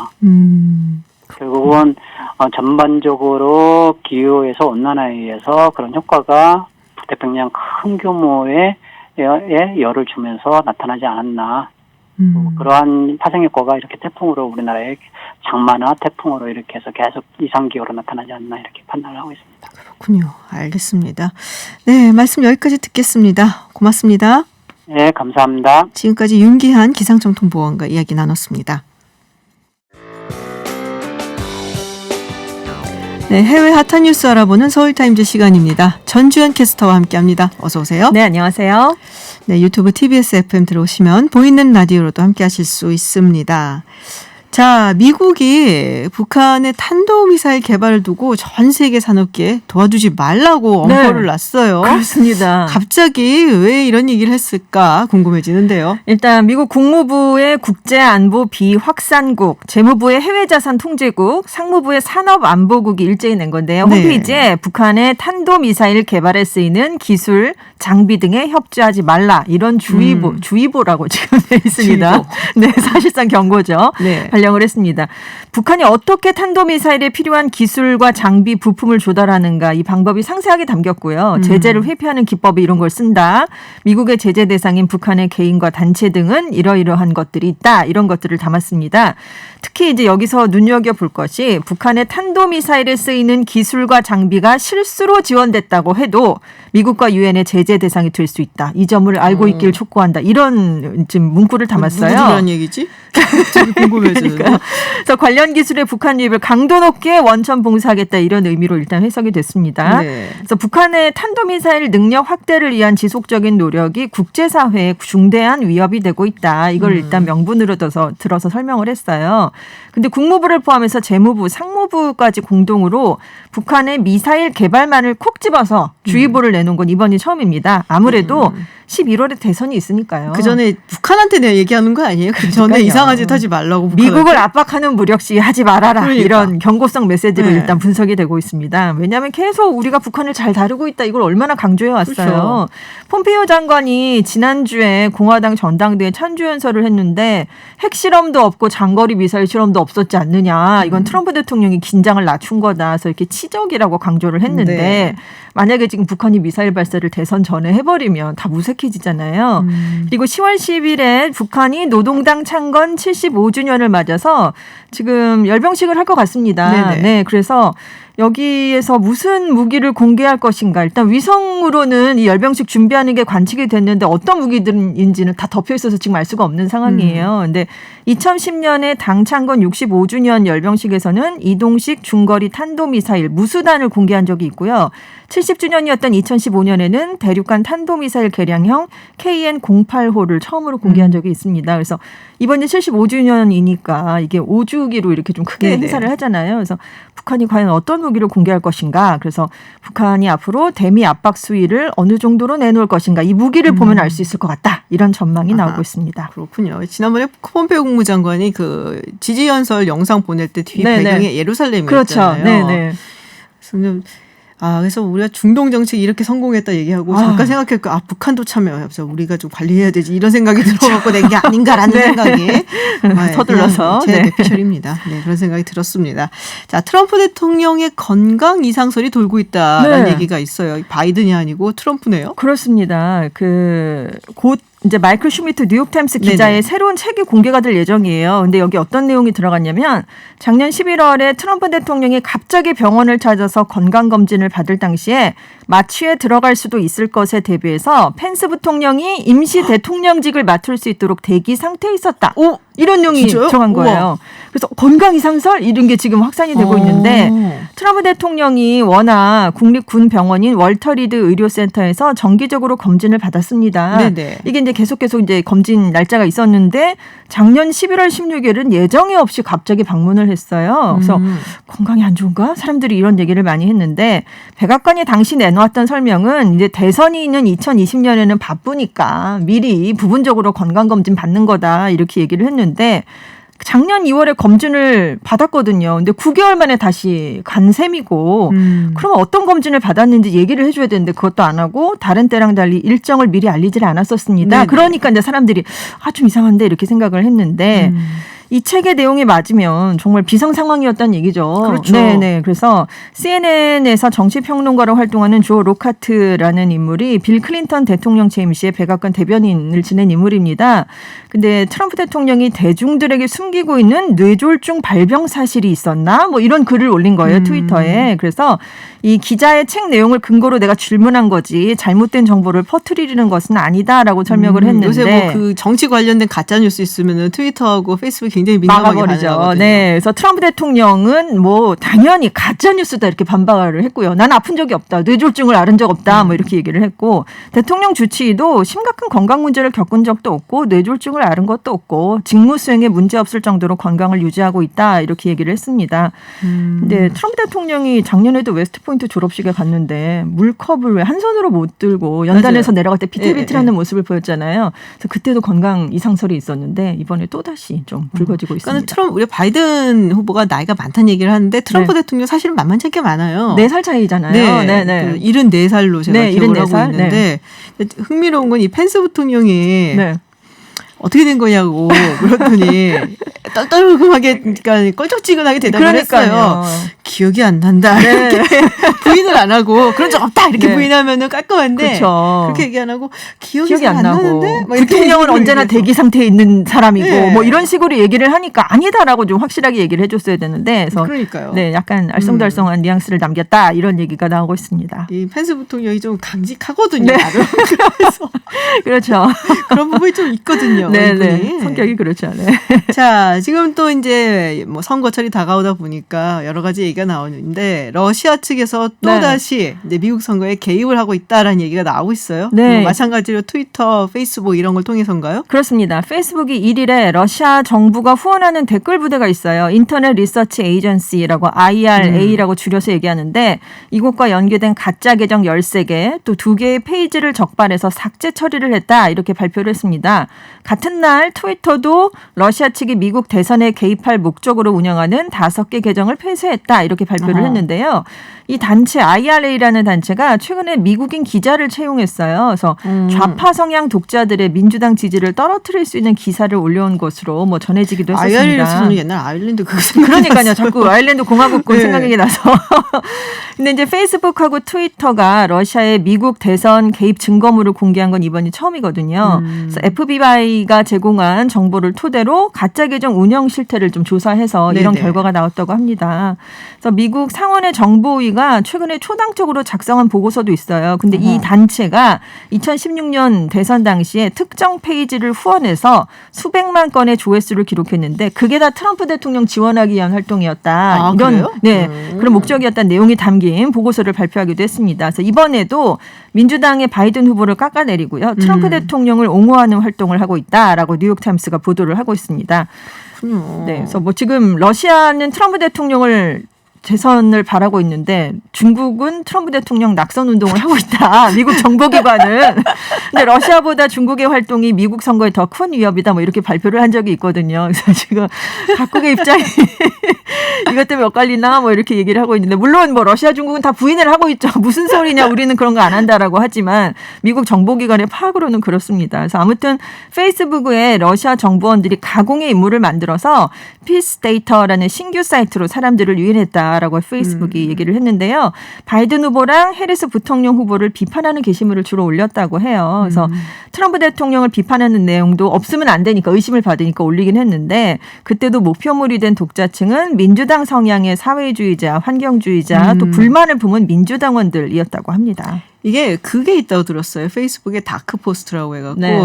결국은 전반적으로 기후에서 온난화에 의해서 그런 효과가 북태평양 큰 규모의 열을 주면서 나타나지 않았나. 그러한 파생 효과가 이렇게 태풍으로 우리나라의 장마나 태풍으로 이렇게 해서 계속 이상기후로 나타나지 않나 이렇게 판단을 하고 있습니다. 그렇군요. 알겠습니다. 네, 말씀 여기까지 듣겠습니다. 고맙습니다. 네, 감사합니다. 지금까지 윤기한 기상청통보원과 이야기 나눴습니다. 네, 해외 핫한 뉴스 알아보는 서울타임즈 시간입니다. 전주현 캐스터와 함께합니다. 어서 오세요. 네, 안녕하세요. 네, 유튜브 TBS FM 들어오시면 보이는 라디오로도 함께하실 수 있습니다. 자, 미국이 북한의 탄도미사일 개발을 두고 전 세계 산업계에 도와주지 말라고 엄포를 놨어요. 그렇습니다. 갑자기 왜 이런 얘기를 했을까 궁금해지는데요. 일단 미국 국무부의 국제안보 비확산국, 재무부의 해외자산통제국, 상무부의 산업안보국이 일제히 낸 건데요. 네. 홈페이지에 북한의 탄도미사일 개발에 쓰이는 기술, 장비 등에 협조하지 말라 이런 주의보라고 지금 돼 있습니다. 주의보. 네, 사실상 경고죠. 네. 발령을 했습니다. 북한이 어떻게 탄도미사일에 필요한 기술과 장비, 부품을 조달하는가 이 방법이 상세하게 담겼고요. 제재를 회피하는 기법이 이런 걸 쓴다. 미국의 제재 대상인 북한의 개인과 단체 등은 이러이러한 것들이 있다. 이런 것들을 담았습니다. 특히 이제 여기서 눈여겨볼 것이 북한의 탄도미사일에 쓰이는 기술과 장비가 실수로 지원됐다고 해도 미국과 유엔의 제재 대상이 될 수 있다. 이 점을 알고 있기를 촉구한다. 이런 지금 문구를 담았어요. 누구들이란 얘기지? 되게 궁금해지는데. 그러니까. 그래서 관련 기술의 북한 유입을 강도 높게 원천 봉사하겠다 이런 의미로 일단 해석이 됐습니다. 네. 그래서 북한의 탄도미사일 능력 확대를 위한 지속적인 노력이 국제사회에 중대한 위협이 되고 있다. 이걸 일단 명분으로 들어서 설명을 했어요. 근데 국무부를 포함해서 재무부, 상무부까지 공동으로 북한의 미사일 개발만을 콕 집어서 주의보를 내놓은 건 이번이 처음입니다. 아무래도 11월에 대선이 있으니까요. 그 전에 북한한테 내가 얘기하는 거 아니에요? 그 전에 그러니까요. 이상한 짓 하지 말라고. 미국을 압박하는 무력시 하지 말아라. 그러니까. 이런 경고성 메시지로 네. 일단 분석이 되고 있습니다. 왜냐하면 계속 우리가 북한을 잘 다루고 있다. 이걸 얼마나 강조해 왔어요. 그렇죠. 폼페이오 장관이 지난주에 공화당 전당대회 찬주연설을 했는데 핵실험도 없고 장거리 미사일 실험도 없었지 않느냐. 이건 트럼프 대통령이 긴장을 낮춘 거다. 그래서 이렇게 치적이라고 강조를 했는데 네. 만약에 지금 북한이 미사일 발사를 대선 전에 해버리면 다 무색해지잖아요. 그리고 10월 10일에 북한이 노동당 창건 75주년을 맞아서 지금 열병식을 할 것 같습니다. 네네. 네, 그래서 여기에서 무슨 무기를 공개할 것인가. 일단 위성으로는 이 열병식 준비하는 게 관측이 됐는데 어떤 무기들인지는 다 덮여 있어서 지금 알 수가 없는 상황이에요. 근데 2010년에 당 창건 65주년 열병식에서는 이동식 중거리 탄도미사일 무수단을 공개한 적이 있고요. 70주년이었던 2015년에는 대륙간 탄도미사일 개량형 KN-08호를 처음으로 공개한 적이 있습니다. 그래서 이번에 75주년이니까 이게 5주기로 이렇게 좀 크게 네네. 행사를 하잖아요. 그래서 북한이 과연 어떤 무기를 공개할 것인가. 그래서 북한이 앞으로 대미 압박 수위를 어느 정도로 내놓을 것인가. 이 무기를 보면 알 수 있을 것 같다. 이런 전망이 나오고 있습니다. 그렇군요. 지난번에 폼페이오 국무장관이 그 지지연설 영상 보낼 때 뒤 네네. 배경에 예루살렘이었잖아요. 그렇죠. 네네. 그래서 우리가 중동 정책이 이렇게 성공했다 얘기하고 잠깐 생각해보니까 북한도 참여해서 우리가 좀 관리해야 되지 이런 생각이 들어갖고 낸 게 아닌가라는 네. 생각이 서둘러서. 제 네. 대피셜입니다. 네, 그런 생각이 들었습니다. 자, 트럼프 대통령의 건강 이상설이 돌고 있다라는 네. 얘기가 있어요. 바이든이 아니고 트럼프네요. 그렇습니다. 곧 이제 마이클 슈미트 뉴욕타임스 기자의 네네. 새로운 책이 공개가 될 예정이에요. 근데 여기 어떤 내용이 들어갔냐면 작년 11월에 트럼프 대통령이 갑자기 병원을 찾아서 건강검진을 받을 당시에 마취에 들어갈 수도 있을 것에 대비해서 펜스 부통령이 임시 대통령직을 맡을 수 있도록 대기 상태에 있었다. 오, 이런 내용이 진짜요? 들어간 거예요. 우와. 그래서 건강 이상설 이런 게 지금 확산이 되고 있는데 트럼프 대통령이 워낙 국립군병원인 월터 리드 의료센터에서 정기적으로 검진을 받았습니다. 네네. 이게 이제 계속 이제 검진 날짜가 있었는데 작년 11월 16일은 예정에 없이 갑자기 방문을 했어요. 그래서 건강이 안 좋은가? 사람들이 이런 얘기를 많이 했는데 백악관이 당시 내놓았던 설명은 이제 대선이 있는 2020년에는 바쁘니까 미리 부분적으로 건강검진 받는 거다 이렇게 얘기를 했는데 작년 2월에 검진을 받았거든요. 근데 9개월 만에 다시 간 셈이고 그러면 어떤 검진을 받았는지 얘기를 해줘야 되는데 그것도 안 하고 다른 때랑 달리 일정을 미리 알리질 않았었습니다. 네네. 그러니까 이제 사람들이 좀 이상한데 이렇게 생각을 했는데 이 책의 내용이 맞으면 정말 비상 상황이었다는 얘기죠. 그렇죠. 네네. 그래서 CNN에서 정치평론가로 활동하는 조 로카트라는 인물이 빌 클린턴 대통령 재임 시에 백악관 대변인을 지낸 인물입니다. 근데 트럼프 대통령이 대중들에게 숨기고 있는 뇌졸중 발병 사실이 있었나? 뭐 이런 글을 올린 거예요. 트위터에. 그래서 이 기자의 책 내용을 근거로 내가 질문한 거지 잘못된 정보를 퍼뜨리는 것은 아니다라고 설명을 했는데 요새 뭐 그 정치 관련된 가짜 뉴스 있으면은 트위터하고 페이스북 굉장히 민감하게 막아버리죠. 반응하거든요. 네, 그래서 트럼프 대통령은 뭐 당연히 가짜 뉴스다 이렇게 반박을 했고요. 난 아픈 적이 없다, 뇌졸중을 앓은 적 없다, 뭐 이렇게 얘기를 했고 대통령 주치의도 심각한 건강 문제를 겪은 적도 없고 뇌졸중을 앓은 것도 없고 직무 수행에 문제 없을 정도로 건강을 유지하고 있다 이렇게 얘기를 했습니다. 근데 트럼프 대통령이 작년에도 웨스트포인트 졸업식에 갔는데 물컵을 왜 한 손으로 못 들고 연단에서 맞아요. 내려갈 때 비틀비틀하는 예, 예. 모습을 보였잖아요. 그래서 그때도 건강 이상설이 있었는데 이번에 또 다시 좀 불거지고 그러니까 있습니다. 우리 바이든 후보가 나이가 많다는 얘기를 하는데 트럼프 대통령 사실은 만만치 않게 많아요. 4살 차이잖아요. 네. 74살로 제가 네, 기억을 74살? 하고 있는데 흥미로운 건 이 펜스 부통령이 네. 어떻게 된 거냐고 물었더니 떨떨하게 그러니까 껄쩍지근하게 대답을 했어요. 기억이 안 난다. 네. 이렇게 부인을 안 하고 그런 적 없다 이렇게 네. 부인하면은 깔끔한데 그렇죠. 그렇게 얘기 안 하고 기억이 안 나고 나는데 막 이렇게 대통령은 언제나 얘기해서. 대기 상태에 있는 사람이고 네. 뭐 이런 식으로 얘기를 하니까 아니다라고 좀 확실하게 얘기를 해줬어야 되는데 그래서 그러니까요. 네, 약간 알쏭달쏭한 뉘앙스를 남겼다 이런 얘기가 나오고 있습니다. 이 펜스 부통령이 좀 강직하거든요. 네. 나름. 그래서 그렇죠. 그런 부분이 좀 있거든요. 네, 이분이. 네. 성격이 그렇죠. 네. 자, 지금 또 이제 뭐 선거철이 다가오다 보니까 여러 가지 얘기가 나오는데 러시아 측에서 또 네. 다시 이제 미국 선거에 개입을 하고 있다라는 얘기가 나오고 있어요. 네. 뭐 마찬가지로 트위터, 페이스북 이런 걸 통해서인가요? 그렇습니다. 페이스북이 1일에 러시아 정부가 후원하는 댓글 부대가 있어요. 인터넷 리서치 에이전시라고 IRA라고 줄여서 얘기하는데 이곳과 연계된 가짜 계정 13개 또 2개의 페이지를 적발해서 삭제 처리를 했다 이렇게 발표를 했습니다. 같은 날 트위터도 러시아 측이 미국 대선에 개입할 목적으로 운영하는 5개 계정을 폐쇄했다 이렇게 발표를 했는데요. 이 단체 IRA라는 단체가 최근에 미국인 기자를 채용했어요. 그래서 좌파 성향 독자들의 민주당 지지를 떨어뜨릴 수 있는 기사를 올려온 것으로 뭐 전해지기도 했었습니다. IRA에서는 옛날 아일랜드 그거 그러니까요. 자꾸 아일랜드 공화국군 네. 생각이 나서. 근데 이제 페이스북하고 트위터가 러시아의 미국 대선 개입 증거물을 공개한 건 이번이 처음이거든요. 그래서 FBI가 제공한 정보를 토대로 가짜 계정 운영 실태를 좀 조사해서 이런 네네. 결과가 나왔다고 합니다. 그래서 미국 상원의 정보위가 최근에 초당적으로 작성한 보고서도 있어요. 근데 이 단체가 2016년 대선 당시에 특정 페이지를 후원해서 수백만 건의 조회수를 기록했는데 그게 다 트럼프 대통령 지원하기 위한 활동이었다. 아, 이런 그래요? 네, 그런 목적이었다는 내용이 담긴 보고서를 발표하기도 했습니다. 그래서 이번에도 민주당의 바이든 후보를 깎아내리고요. 트럼프 대통령을 옹호하는 활동을 하고 있다라고 뉴욕타임스가 보도를 하고 있습니다. 그렇군요. 네, 그래서 뭐 지금 러시아는 트럼프 대통령을 재선을 바라고 있는데 중국은 트럼프 대통령 낙선 운동을 하고 있다. 미국 정보기관은. 근데 러시아보다 중국의 활동이 미국 선거에 더 큰 위협이다. 뭐 이렇게 발표를 한 적이 있거든요. 그래서 지금 각국의 입장이 이것 때문에 엇갈리나 뭐 이렇게 얘기를 하고 있는데 물론 뭐 러시아 중국은 다 부인을 하고 있죠. 무슨 소리냐 우리는 그런 거 안 한다라고 하지만 미국 정보기관의 파악으로는 그렇습니다. 그래서 아무튼 페이스북에 러시아 정보원들이 가공의 인물을 만들어서 피스데이터라는 신규 사이트로 사람들을 유인했다라고 페이스북이 얘기를 했는데요. 바이든 후보랑 해리스 부통령 후보를 비판하는 게시물을 주로 올렸다고 해요. 그래서 트럼프 대통령을 비판하는 내용도 없으면 안 되니까 의심을 받으니까 올리긴 했는데 그때도 목표물이 된 독자층은 민주당 성향의 사회주의자, 환경주의자 또 불만을 품은 민주당원들이었다고 합니다. 이게 그게 있다고 들었어요. 페이스북에 다크 포스트라고 해갖고. 네.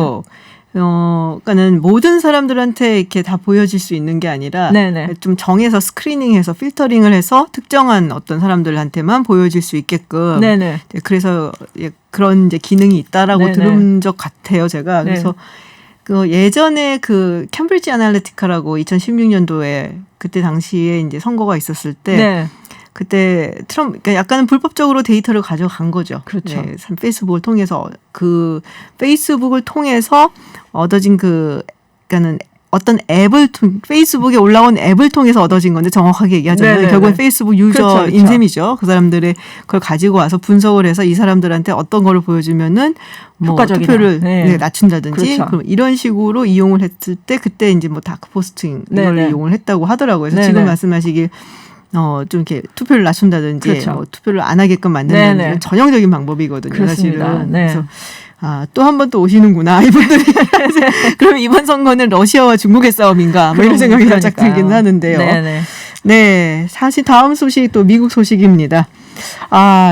그러니까는 모든 사람들한테 이렇게 다 보여질 수 있는 게 아니라 네네. 좀 정해서 스크리닝해서 필터링을 해서 특정한 어떤 사람들한테만 보여질 수 있게끔. 네네. 네, 그래서 그런 이제 기능이 있다라고 네네. 들은 적 같아요, 제가. 그래서 그 예전에 그 캠브리지 아날리티카라고 2016년도에 그때 당시에 이제 선거가 있었을 때. 네. 그때 그러니까 약간은 불법적으로 데이터를 가져간 거죠. 그렇죠. 네, 페이스북을 통해서 그 페이스북을 통해서 얻어진 그러니까는 어떤 앱을 페이스북에 올라온 앱을 통해서 얻어진 건데 정확하게 얘기하자면 네네네. 결국은 페이스북 유저인 그렇죠. 셈이죠. 그 사람들의 그걸 가지고 와서 분석을 해서 이 사람들한테 어떤 거를 보여주면은 뭐 효과적이다. 투표를 네. 낮춘다든지 그렇죠. 그럼 이런 식으로 이용을 했을 때 그때 이제 뭐 다크 포스팅 이걸 네네. 이용을 했다고 하더라고요. 그래서 네네. 지금 말씀하시길 좀 이렇게 투표를 낮춘다든지 그렇죠. 뭐 투표를 안 하게끔 만든다든지 네네. 이런 전형적인 방법이거든요. 그렇습니다. 사실은. 네. 그래서 또 한 번 또 오시는구나 이분들이. 그럼 이번 선거는 러시아와 중국의 싸움인가? 뭐 이런 생각이 살짝 들긴 하는데요. 네네. 네, 사실 다음 소식 또 미국 소식입니다.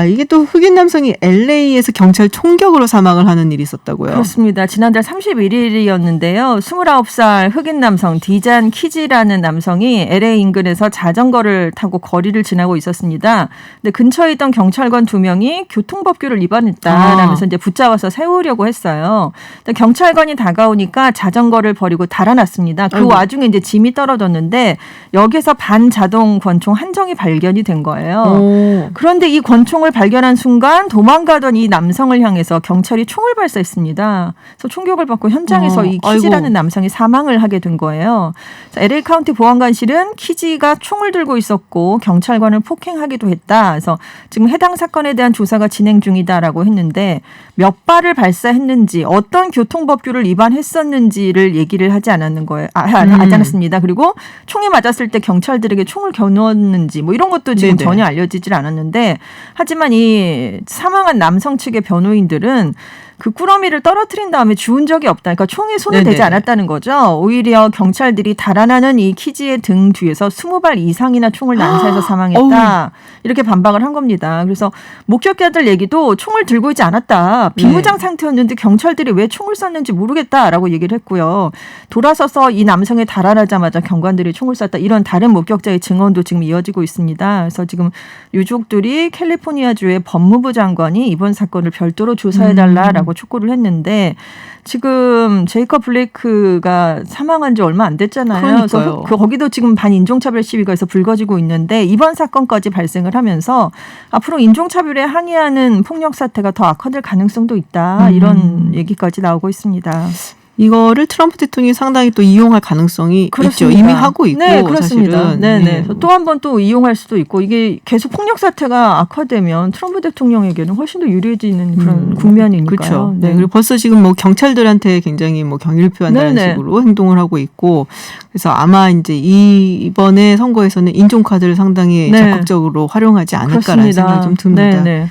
이게 또 흑인 남성이 LA에서 경찰 총격으로 사망을 하는 일이 있었다고요. 그렇습니다. 지난달 31일이었는데요. 29살 흑인 남성 디잔 키지라는 남성이 LA 인근에서 자전거를 타고 거리를 지나고 있었습니다. 근데 근처에 있던 경찰관 2명이 교통법규를 위반했다라면서 이제 붙잡아서 세우려고 했어요. 근데 경찰관이 다가오니까 자전거를 버리고 달아났습니다. 그 와중에 이제 짐이 떨어졌는데 여기서 반자동 권총 한 정이 발견이 된 거예요. 그런 그런데 이 권총을 발견한 순간 도망가던 이 남성을 향해서 경찰이 총을 발사했습니다. 그래서 총격을 받고 현장에서 이 키지라는 남성이 사망을 하게 된 거예요. LA 카운티 보안관실은 키지가 총을 들고 있었고 경찰관을 폭행하기도 했다. 그래서 지금 해당 사건에 대한 조사가 진행 중이다라고 했는데 몇 발을 발사했는지 어떤 교통법규를 위반했었는지를 얘기를 하지 않았는 거예요. 하지 않았습니다. 그리고 총이 맞았을 때 경찰들에게 총을 겨누었는지 뭐 이런 것도 지금 네네. 전혀 알려지질 않았는데 하지만 이 사망한 남성 측의 변호인들은 그 꾸러미를 떨어뜨린 다음에 주운 적이 없다. 그러니까 총에 손을 네네네. 대지 않았다는 거죠. 오히려 경찰들이 달아나는 이 키지의 등 뒤에서 20발 이상이나 총을 난사해서 사망했다. 이렇게 반박을 한 겁니다. 그래서 목격자들 얘기도 총을 들고 있지 않았다. 비무장 상태였는데 경찰들이 왜 총을 쐈는지 모르겠다라고 얘기를 했고요. 돌아서서 이 남성에 달아나자마자 경관들이 총을 쐈다. 이런 다른 목격자의 증언도 지금 이어지고 있습니다. 그래서 지금 유족들이 캘리포니아주의 법무부 장관이 이번 사건을 별도로 조사해달라라고 촉구를 했는데 지금 제이컵 블레이크가 사망한 지 얼마 안 됐잖아요. 그러니까요. 그래서 거기도 지금 반인종차별 시위가 해서 불거지고 있는데 이번 사건까지 발생을 하면서 앞으로 인종차별에 항의하는 폭력 사태가 더 악화될 가능성도 있다. 이런 얘기까지 나오고 있습니다. 이거를 트럼프 대통령이 상당히 또 이용할 가능성이 그렇습니다. 있죠. 이미 하고 있고 네, 그렇습니다. 사실은. 네네. 또 한 번 또 이용할 수도 있고 이게 계속 폭력 사태가 악화되면 트럼프 대통령에게는 훨씬 더 유리해지는 그런 국면이니까요. 그렇죠. 네. 네. 그리고 벌써 지금 뭐 경찰들한테 굉장히 뭐 경의를 표한다는 네네. 식으로 행동을 하고 있고 그래서 아마 이제 이번에 선거에서는 인종 카드를 상당히 네. 적극적으로 활용하지 않을까라는 그렇습니다. 생각이 좀 듭니다. 네네.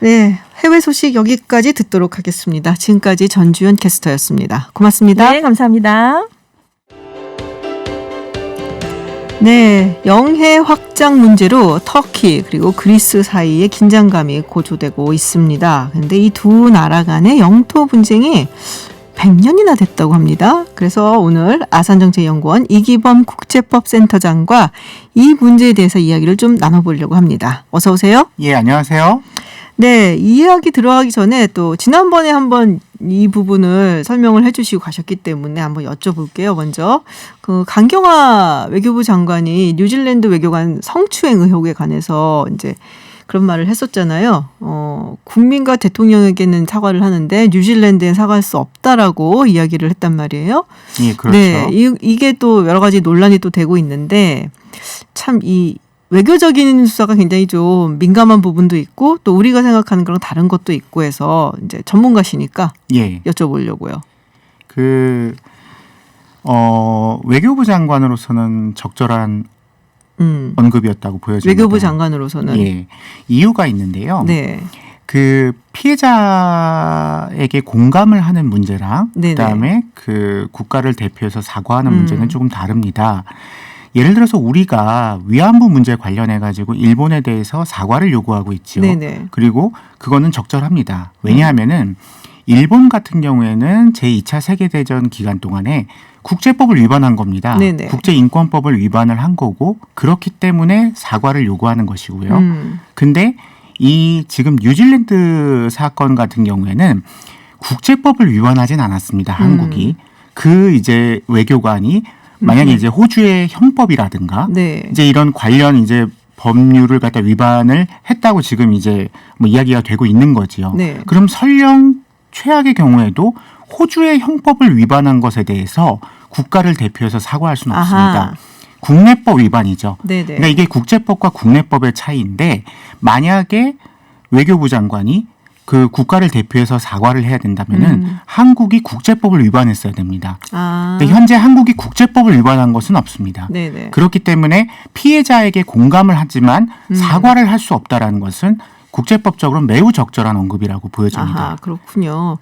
네, 해외 소식 여기까지 듣도록 하겠습니다. 지금까지 전주현 캐스터였습니다. 고맙습니다. 네, 감사합니다. 네, 영해 확장 문제로 터키 그리고 그리스 사이에 긴장감이 고조되고 있습니다. 그런데 이 두 나라 간의 영토 분쟁이 100년이나 됐다고 합니다. 그래서 오늘 아산정책연구원 이기범 국제법센터장과 이 문제에 대해서 이야기를 좀 나눠보려고 합니다. 어서 오세요. 예, 안녕하세요. 네, 이 이야기 들어가기 전에 또 지난번에 한번 이 부분을 설명을 해주시고 가셨기 때문에 한번 여쭤볼게요. 먼저 그 강경화 외교부 장관이 뉴질랜드 외교관 성추행 의혹에 관해서 이제 그런 말을 했었잖아요. 국민과 대통령에게는 사과를 하는데 뉴질랜드에 사과할 수 없다라고 이야기를 했단 말이에요. 예, 그렇죠. 네, 이게 또 여러 가지 논란이 또 되고 있는데 참 이 외교적인 수사가 굉장히 좀 민감한 부분도 있고 또 우리가 생각하는 거랑 다른 것도 있고 해서 이제 전문가시니까 예. 여쭤보려고요. 외교부 장관으로서는 적절한 언급이었다고 보여집니다. 외교부 장관으로서는 예. 이유가 있는데요. 네. 그 피해자에게 공감을 하는 문제랑 네네. 그다음에 그 국가를 대표해서 사과하는 문제는 조금 다릅니다. 예를 들어서 우리가 위안부 문제 관련해 가지고 일본에 대해서 사과를 요구하고 있죠. 네네. 그리고 그거는 적절합니다. 왜냐하면은 일본 같은 경우에는 제2차 세계대전 기간 동안에 국제법을 위반한 겁니다. 네네. 국제인권법을 위반을 한 거고 그렇기 때문에 사과를 요구하는 것이고요. 근데 이 지금 뉴질랜드 사건 같은 경우에는 국제법을 위반하진 않았습니다. 한국이. 그 이제 외교관이 만약에 이제 호주의 형법이라든가 네. 이제 이런 관련 이제 법률을 갖다 위반을 했다고 지금 이제 뭐 이야기가 되고 있는 거지요. 네. 그럼 설령 최악의 경우에도 호주의 형법을 위반한 것에 대해서 국가를 대표해서 사과할 수는 없습니다. 아하. 국내법 위반이죠. 네네. 그러니까 이게 국제법과 국내법의 차이인데 만약에 외교부 장관이 그 국가를 대표해서 사과를 해야 된다면은 한국이 국제법을 위반했어야 됩니다. 근데 현재 한국이 국제법을 위반한 것은 없습니다. 네네. 그렇기 때문에 피해자에게 공감을 하지만 사과를 할 수 없다라는 것은 국제법적으로 매우 적절한 언급이라고 보여집니다. 아하, 그렇군요.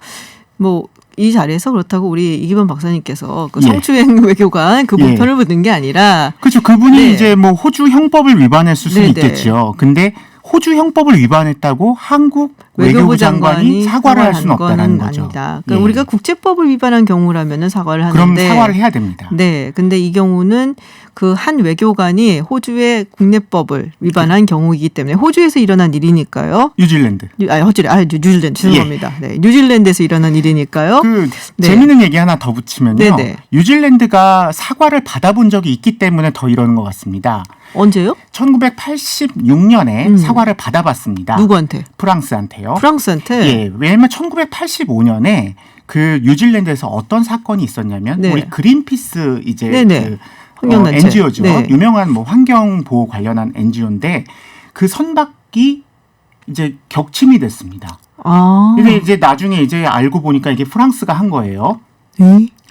뭐 이 자리에서 그렇다고 우리 이기범 박사님께서 그 예. 성추행 외교관 그 예. 편을 붙는 게 아니라 그렇죠. 그분이 네. 이제 뭐 호주 형법을 위반했을 수는 네네. 있겠죠. 근데 호주 형법을 위반했다고 한국 외교부 장관이 사과를 할 수는 없다라는 거죠. 아니다. 그러니까 예. 우리가 국제법을 위반한 경우라면은 사과를 하는데 그럼 사과를 해야 됩니다. 네. 근데 이 경우는 그 한 외교관이 호주의 국내법을 위반한 경우이기 때문에 호주에서 일어난 일이니까요. 뉴질랜드. 뉴질랜드 죄송합니다. 네. 뉴질랜드에서 일어난 일이니까요. 그 네. 재미있는 얘기 하나 더 붙이면요. 네네. 뉴질랜드가 사과를 받아본 적이 있기 때문에 더 이러는 것 같습니다. 언제요? 1986년에 사과를 받아봤습니다. 누구한테? 프랑스한테요. 프랑스한테? 예, 왜냐면 1985년에 그 뉴질랜드에서 어떤 사건이 있었냐면 네. 우리 그린피스 이제 네네. 그 환경단체. NGO죠. 네. 유명한 뭐 환경 보호 관련한 NGO인데 그 선박이 이제 격침이 됐습니다. 아. 근데 이제 나중에 이제 알고 보니까 이게 프랑스가 한 거예요.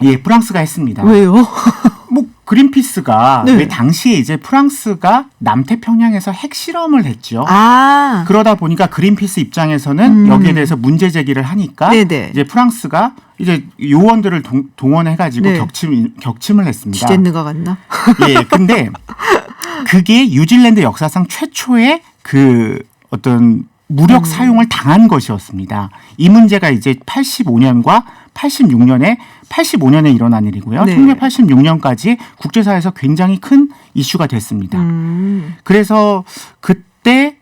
예, 프랑스가 했습니다. 왜요? 뭐 그린피스가 네. 왜 당시에 이제 프랑스가 남태평양에서 핵실험을 했죠. 아. 그러다 보니까 그린피스 입장에서는 여기에 대해서 문제 제기를 하니까 네네. 이제 프랑스가 이제 요원들을 동원해가지고 네. 격침을 했습니다. 지젠느가 갔나? 예, 근데 그게 뉴질랜드 역사상 최초의 그 어떤 무력 사용을 당한 것이었습니다. 이 문제가 이제 85년과 85년에 일어난 일이고요. 네. 1986년까지 국제사회에서 굉장히 큰 이슈가 됐습니다. 그래서 그때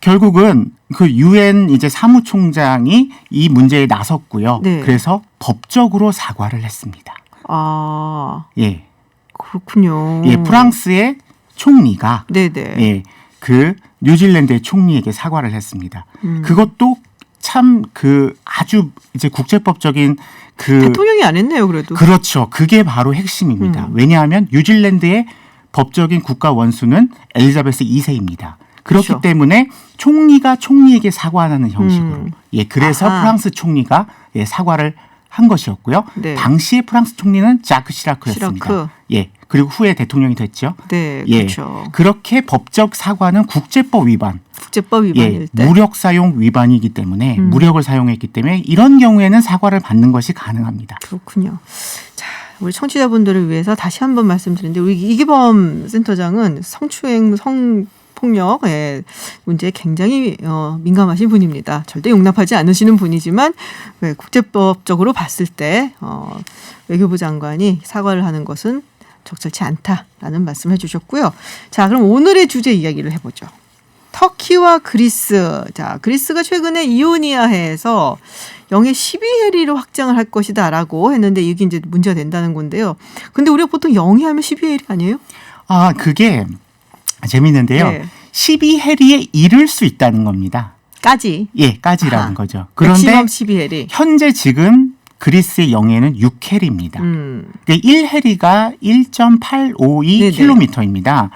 결국은 그 유엔 이제 사무총장이 이 문제에 나섰고요. 네. 그래서 법적으로 사과를 했습니다. 아. 예. 그렇군요. 예, 프랑스의 총리가 네네. 예, 그 뉴질랜드의 총리에게 사과를 했습니다. 그것도 참 그 아주 이제 국제법적인 그 대통령이 안 했네요, 그래도. 그렇죠. 그게 바로 핵심입니다. 왜냐하면 뉴질랜드의 법적인 국가 원수는 엘리자베스 2세입니다. 그렇기 그렇죠. 때문에 총리가 총리에게 사과하는 형식으로. 예, 그래서 아하. 프랑스 총리가 예, 사과를 한 것이었고요. 네. 당시에 프랑스 총리는 자크 시라크였습니다. 시라크. 예, 그리고 후에 대통령이 됐죠. 네, 예, 그렇죠. 그렇게 법적 사과는 국제법 위반, 국제법 위반일 예, 때. 무력 사용 위반이기 때문에 무력을 사용했기 때문에 이런 경우에는 사과를 받는 것이 가능합니다. 그렇군요. 자, 우리 청취자분들을 위해서 다시 한번 말씀드리는데 우리 이기범 센터장은 성추행, 성폭력의 문제에 굉장히 민감하신 분입니다. 절대 용납하지 않으시는 분이지만 국제법적으로 봤을 때 외교부 장관이 사과를 하는 것은 적절치 않다라는 말씀을 해주셨고요. 자, 그럼 오늘의 주제 이야기를 해보죠. 터키와 그리스. 자, 그리스가 최근에 이오니아해에서 영해 12해리로 확장을 할 것이다라고 했는데 이게 이제 문제가 된다는 건데요. 근데 우리가 보통 영해하면 12해리 아니에요? 아, 그게 재밌는데요. 네. 12해리에 이를 수 있다는 겁니다. 까지. 예, 까지라는 아하. 그거죠. 그런데 맥시멈 12해리. 현재 지금 그리스의 영해는 6해리입니다. 1해리가 1.852km입니다.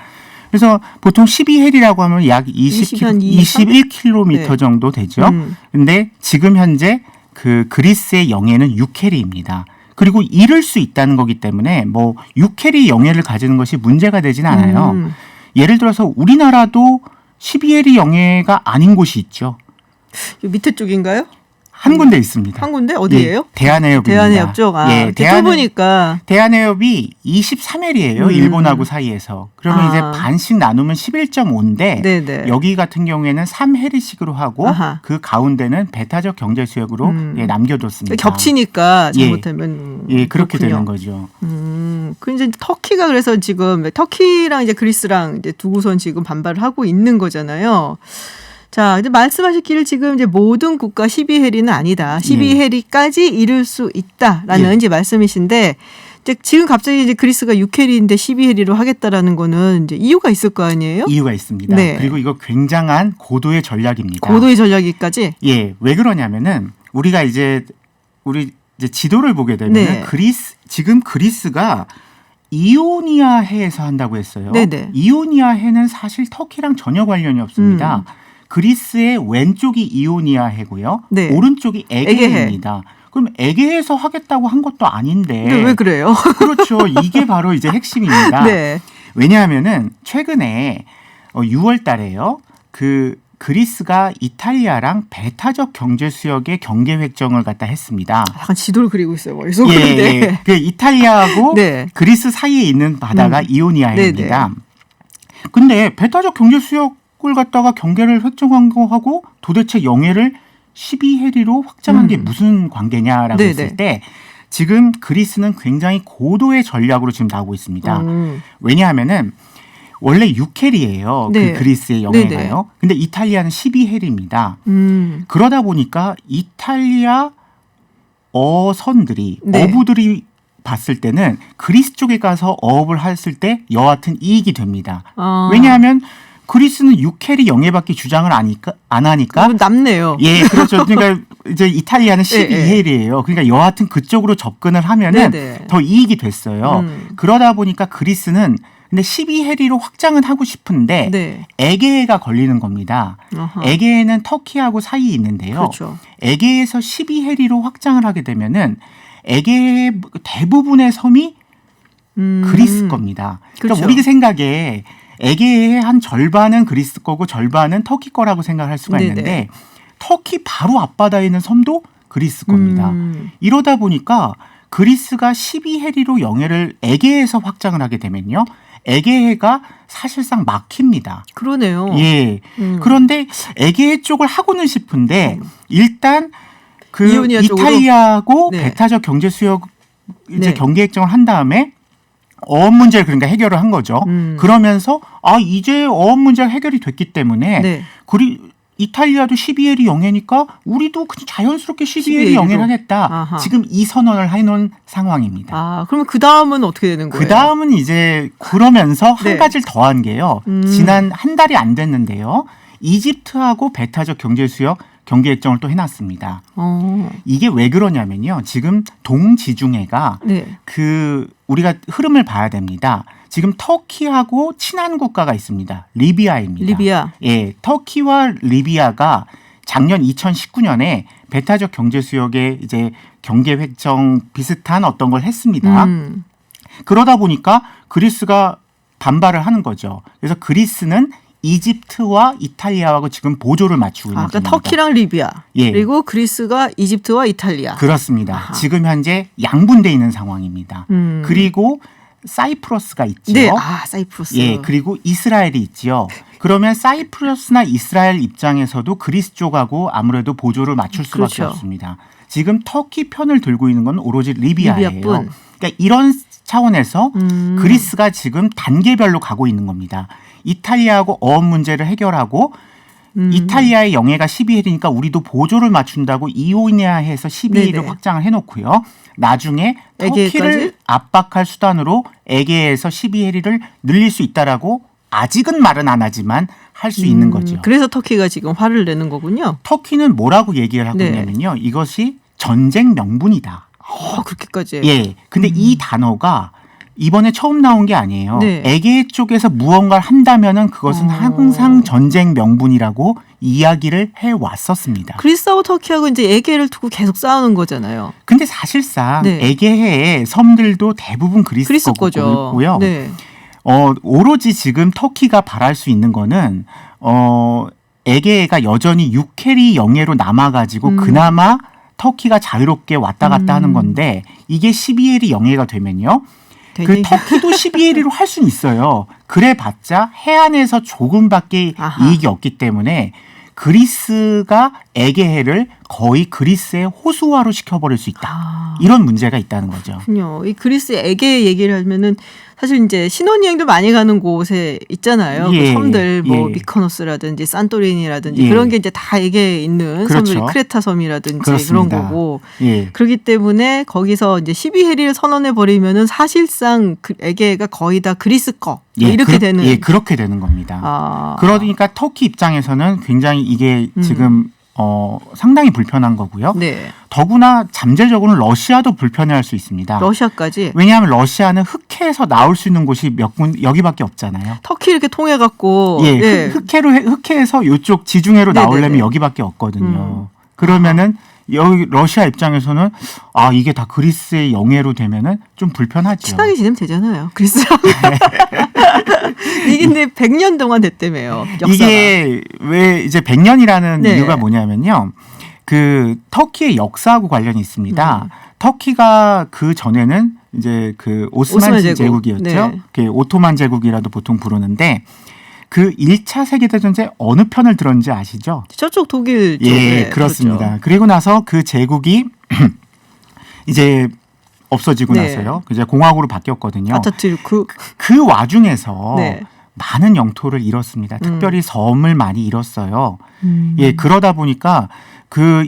그래서 보통 12해리라고 하면 약 21km 네. 정도 되죠. 근데 지금 현재 그 그리스의 영해는 6해리입니다. 그리고 이를 수 있다는 거기 때문에 뭐 6해리 영해를 가지는 것이 문제가 되진 않아요. 예를 들어서 우리나라도 12해리 영해가 아닌 곳이 있죠. 요 밑에 쪽인가요? 한 군데 있습니다. 한 군데 어디예요? 예, 대한해협입니다. 대한해협 쪽. 아, 예, 댓글 보니까 대한해협이 23해리예요. 일본하고 사이에서. 그러면 아. 이제 반씩 나누면 11.5인데 네네. 여기 같은 경우에는 3해리식으로 하고 아하. 그 가운데는 배타적 경제수역으로 예, 남겨뒀습니다. 겹치니까 예. 잘못하면 예, 그렇게 그렇군요. 되는 거죠. 그 이제 터키가 그래서 지금 터키랑 이제 그리스랑 이제 두고선 지금 반발을 하고 있는 거잖아요. 자, 이제 말씀하셨기를 지금 이제 모든 국가 12해리는 아니다. 12해리까지 이룰 수 있다라는 예. 이제 말씀이신데 이제 지금 갑자기 이제 그리스가 6해리인데 12해리로 하겠다라는 거는 이제 이유가 있을 거 아니에요? 이유가 있습니다. 네. 그리고 이거 굉장한 고도의 전략입니다. 고도의 전략이까지. 예, 왜 그러냐면은 우리 이제 지도를 보게 되면 네. 지금 그리스가 이오니아해에서 한다고 했어요. 네네. 이오니아해는 사실 터키랑 전혀 관련이 없습니다. 그리스의 왼쪽이 이오니아해고요. 네. 오른쪽이 에게해입니다. 그럼 에게해에서 하겠다고 한 것도 아닌데. 근데 왜 그래요? 그렇죠. 이게 바로 이제 핵심입니다. 네. 왜냐하면은 최근에 6월 달에요. 그 그리스가 이탈리아랑 배타적 경제 수역의 경계 획정을 갖다 했습니다. 약간 지도를 그리고 있어요. 머릿속으로. 네. 그 이탈리아하고 네. 그리스 사이에 있는 바다가 이오니아해입니다. 근데 배타적 경제 수역을 갖다가 경계를 획정한 거하고 도대체 영해를 12해리로 확장한 게 무슨 관계냐라고 네네. 했을 때 지금 그리스는 굉장히 고도의 전략으로 지금 나오고 있습니다. 왜냐하면은 원래 6해리예요. 네. 그 그리스의 영해가요. 근데 이탈리아는 12해리입니다. 그러다 보니까 이탈리아 어선들이 네. 어부들이 봤을 때는 그리스 쪽에 가서 어업을 했을 때 여하튼 이익이 됩니다. 아. 왜냐하면 그리스는 6캐리 영해밖에 주장을 안 하니까 그럼 남네요. 예, 그렇죠. 그러니까 이제 이탈리아는 12해리예요. 그러니까 여하튼 그쪽으로 접근을 하면은 네네. 더 이익이 됐어요. 그러다 보니까 그리스는 근데 12해리로 확장은 하고 싶은데 네. 에게해가 걸리는 겁니다. 아하. 에게해는 터키하고 사이에 있는데요. 그렇죠. 에게해에서 12해리로 확장을 하게 되면은 에게해 대부분의 섬이 그리스 겁니다. 그러니까 그렇죠. 우리 생각에 에게해의 한 절반은 그리스 거고 절반은 터키 거라고 생각할 수가 네네. 있는데 터키 바로 앞바다에 있는 섬도 그리스 겁니다. 이러다 보니까 그리스가 12해리로 영해를 에게해에서 확장을 하게 되면요. 에게해가 사실상 막힙니다. 그러네요. 예. 그런데 에게해 쪽을 하고는 싶은데 일단 그 이오니아 쪽으로? 이탈리아하고 네. 배타적 경제 수역 이제 네. 경계 협정을 한 다음에 어업 문제를 그러니까 해결을 한 거죠. 그러면서 이제 어업 문제가 해결이 됐기 때문에 네. 이탈리아도 12해리 영해니까 우리도 그냥 자연스럽게 12해리 12해리 로. 영해를 하겠다. 아하. 지금 이 선언을 해놓은 상황입니다. 아, 그러면 그 다음은 어떻게 되는 거예요? 그 다음은 이제 그러면서 네. 한 가지를 더한 게요. 지난 한 달이 안 됐는데요. 이집트하고 배타적 경제수역 경계협정을 또 해놨습니다. 이게 왜 그러냐면요. 지금 동지중해가 네. 우리가 흐름을 봐야 됩니다. 지금 터키하고 친한 국가가 있습니다. 리비아입니다. 리비아. 예, 터키와 리비아가 작년 2019년에 배타적 경제수역의 이제 경계협정 비슷한 어떤 걸 했습니다. 그러다 보니까 그리스가 반발을 하는 거죠. 그래서 그리스는 이집트와 이탈리아하고 지금 보조를 맞추고 있는 그러니까 중입니다. 터키랑 리비아. 예. 그리고 그리스가 이집트와 이탈리아. 그렇습니다. 아하. 지금 현재 양분돼 있는 상황입니다. 그리고 사이프러스가 있죠. 네. 사이프러스. 예, 그리고 이스라엘이 있지요. 그러면 사이프러스나 이스라엘 입장에서도 그리스 쪽하고 아무래도 보조를 맞출 수밖에 그렇죠. 없습니다. 지금 터키 편을 들고 있는 건 오로지 리비아예요. 리비아뿐. 그러니까 이런 차원에서 그리스가 지금 단계별로 가고 있는 겁니다. 이탈리아하고 어업 문제를 해결하고 이탈리아의 영해가 12해리니까 우리도 보조를 맞춘다고 이오니아해서 12해를 네네. 확장을 해놓고요. 나중에 터키를 에게해까지? 압박할 수단으로 에게해에서 12해리를 늘릴 수 있다라고 아직은 말은 안 하지만 할 수 있는 거죠. 그래서 터키가 지금 화를 내는 거군요. 터키는 뭐라고 얘기를 하고 네. 있냐면요. 이것이 전쟁 명분이다. 그렇게까지. 예. 근데 이 단어가 이번에 처음 나온 게 아니에요. 네. 에게해 쪽에서 무언가를 한다면은 그것은 항상 전쟁 명분이라고 이야기를 해 왔었습니다. 그리스하고 터키하고 이제 에게를 두고 계속 싸우는 거잖아요. 근데 사실상 네. 에게해의 섬들도 대부분 그리스 거죠. 거고요. 네. 오로지 지금 터키가 바랄 수 있는 거는 에게해가 여전히 6캐리 영해로 남아가지고 그나마 터키가 자유롭게 왔다 갔다 하는 건데 이게 12해리 영해가 되면요. 그 터키도 12해리로 할 수는 있어요. 그래봤자 해안에서 조금밖에 아하. 이익이 없기 때문에 그리스가 에게해를 거의 그리스의 호수화로 시켜버릴 수 있다. 이런 문제가 있다는 거죠. 그렇군요. 이 그리스 에게 얘기를 하면은 사실 이제 신혼여행도 많이 가는 곳에 있잖아요. 예, 그 섬들 뭐 예. 미코노스라든지 산토리니라든지 예. 그런 게 이제 다 에게에 있는 그렇죠. 섬들, 크레타 섬이라든지 그렇습니다. 그런 거고. 예. 그렇기 때문에 거기서 이제 12해리를 선언해 버리면은 사실상 그 에게가 거의 다 그리스 거 이렇게 되는. 예, 그렇게 되는 겁니다. 그러니까 터키 입장에서는 굉장히 이게 지금 상당히 불편한 거고요. 네. 더구나 잠재적으로는 러시아도 불편해할 수 있습니다. 러시아까지. 왜냐하면 러시아는 흑해에서 나올 수 있는 곳이 여기밖에 없잖아요. 터키 이렇게 통해 갖고 예, 흑해에서 이쪽 지중해로 네네네. 나오려면 여기밖에 없거든요. 그러면은 여기 러시아 입장에서는 이게 다 그리스의 영해로 되면은 좀 불편하죠. 친하게 지내면 되잖아요. 그리스랑. 이게 근데 100년 동안 됐다며요. 역사가. 이게 왜 이제 100년이라는 네. 이유가 뭐냐면요. 그 터키의 역사하고 관련이 있습니다. 터키가 그 전에는 이제 그 오스만 제국이었죠. 네. 그 오토만 제국이라도 보통 부르는데 그 1차 세계대전제 어느 편을 들었는지 아시죠? 저쪽 독일 쪽에. 예, 그렇습니다. 그렇죠. 그리고 나서 그 제국이 이제 없어지고 네. 나서요. 이제 공화국으로 바뀌었거든요. 아타투르크. 그 와중에서 네. 많은 영토를 잃었습니다. 특별히 섬을 많이 잃었어요. 예, 그러다 보니까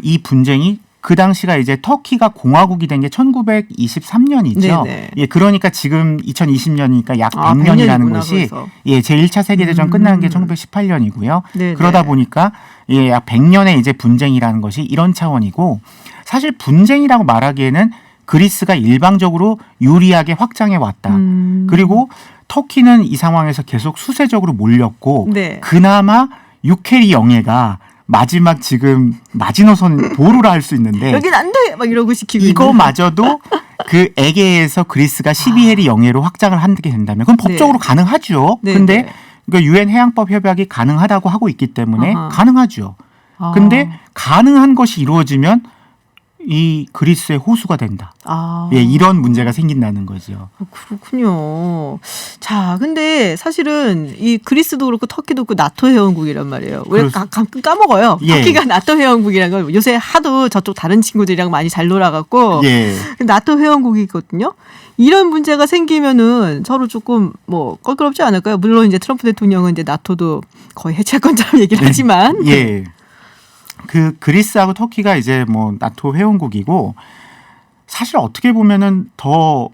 이 분쟁이 그 당시가 이제 터키가 공화국이 된 게 1923년이죠. 네네. 예, 그러니까 지금 2020년이니까 약 아, 100년이라는 100년이구나, 것이 그래서. 예, 제1차 세계대전 끝난 게 1918년이고요. 네네. 그러다 보니까 예, 약 100년의 이제 분쟁이라는 것이 이런 차원이고 사실 분쟁이라고 말하기에는 그리스가 일방적으로 유리하게 확장해 왔다. 그리고 터키는 이 상황에서 계속 수세적으로 몰렸고 네. 그나마 유케리 영해가 마지막 지금 마지노선 보루라 할 수 있는데 여긴 안 돼! 막 이러고 시키고. 이거마저도 그 에게에서 그리스가 12해리 영해로 확장을 하게 된다면 그건 법적으로 네. 가능하죠. 네, 근데 네. 유엔 해양법 협약이 가능하다고 하고 있기 때문에 아하. 가능하죠. 근데 가능한 것이 이루어지면 이 그리스의 호수가 된다. 예, 이런 문제가 생긴다는 거죠. 그렇군요. 자, 근데 사실은 이 그리스도 그렇고 터키도 그렇고 나토 회원국이란 말이에요. 왜 가끔 까먹어요. 예. 터키가 나토 회원국이라는 걸 요새 하도 저쪽 다른 친구들이랑 많이 잘 놀아갖고 예. 나토 회원국이거든요. 이런 문제가 생기면은 서로 조금 뭐 껄끄럽지 않을까요? 물론 이제 트럼프 대통령은 이제 나토도 거의 해체할 건처럼 얘기를 하지만. 예. 그 그리스하고 터키가 이제 뭐 나토 회원국이고 사실 어떻게 보면은 더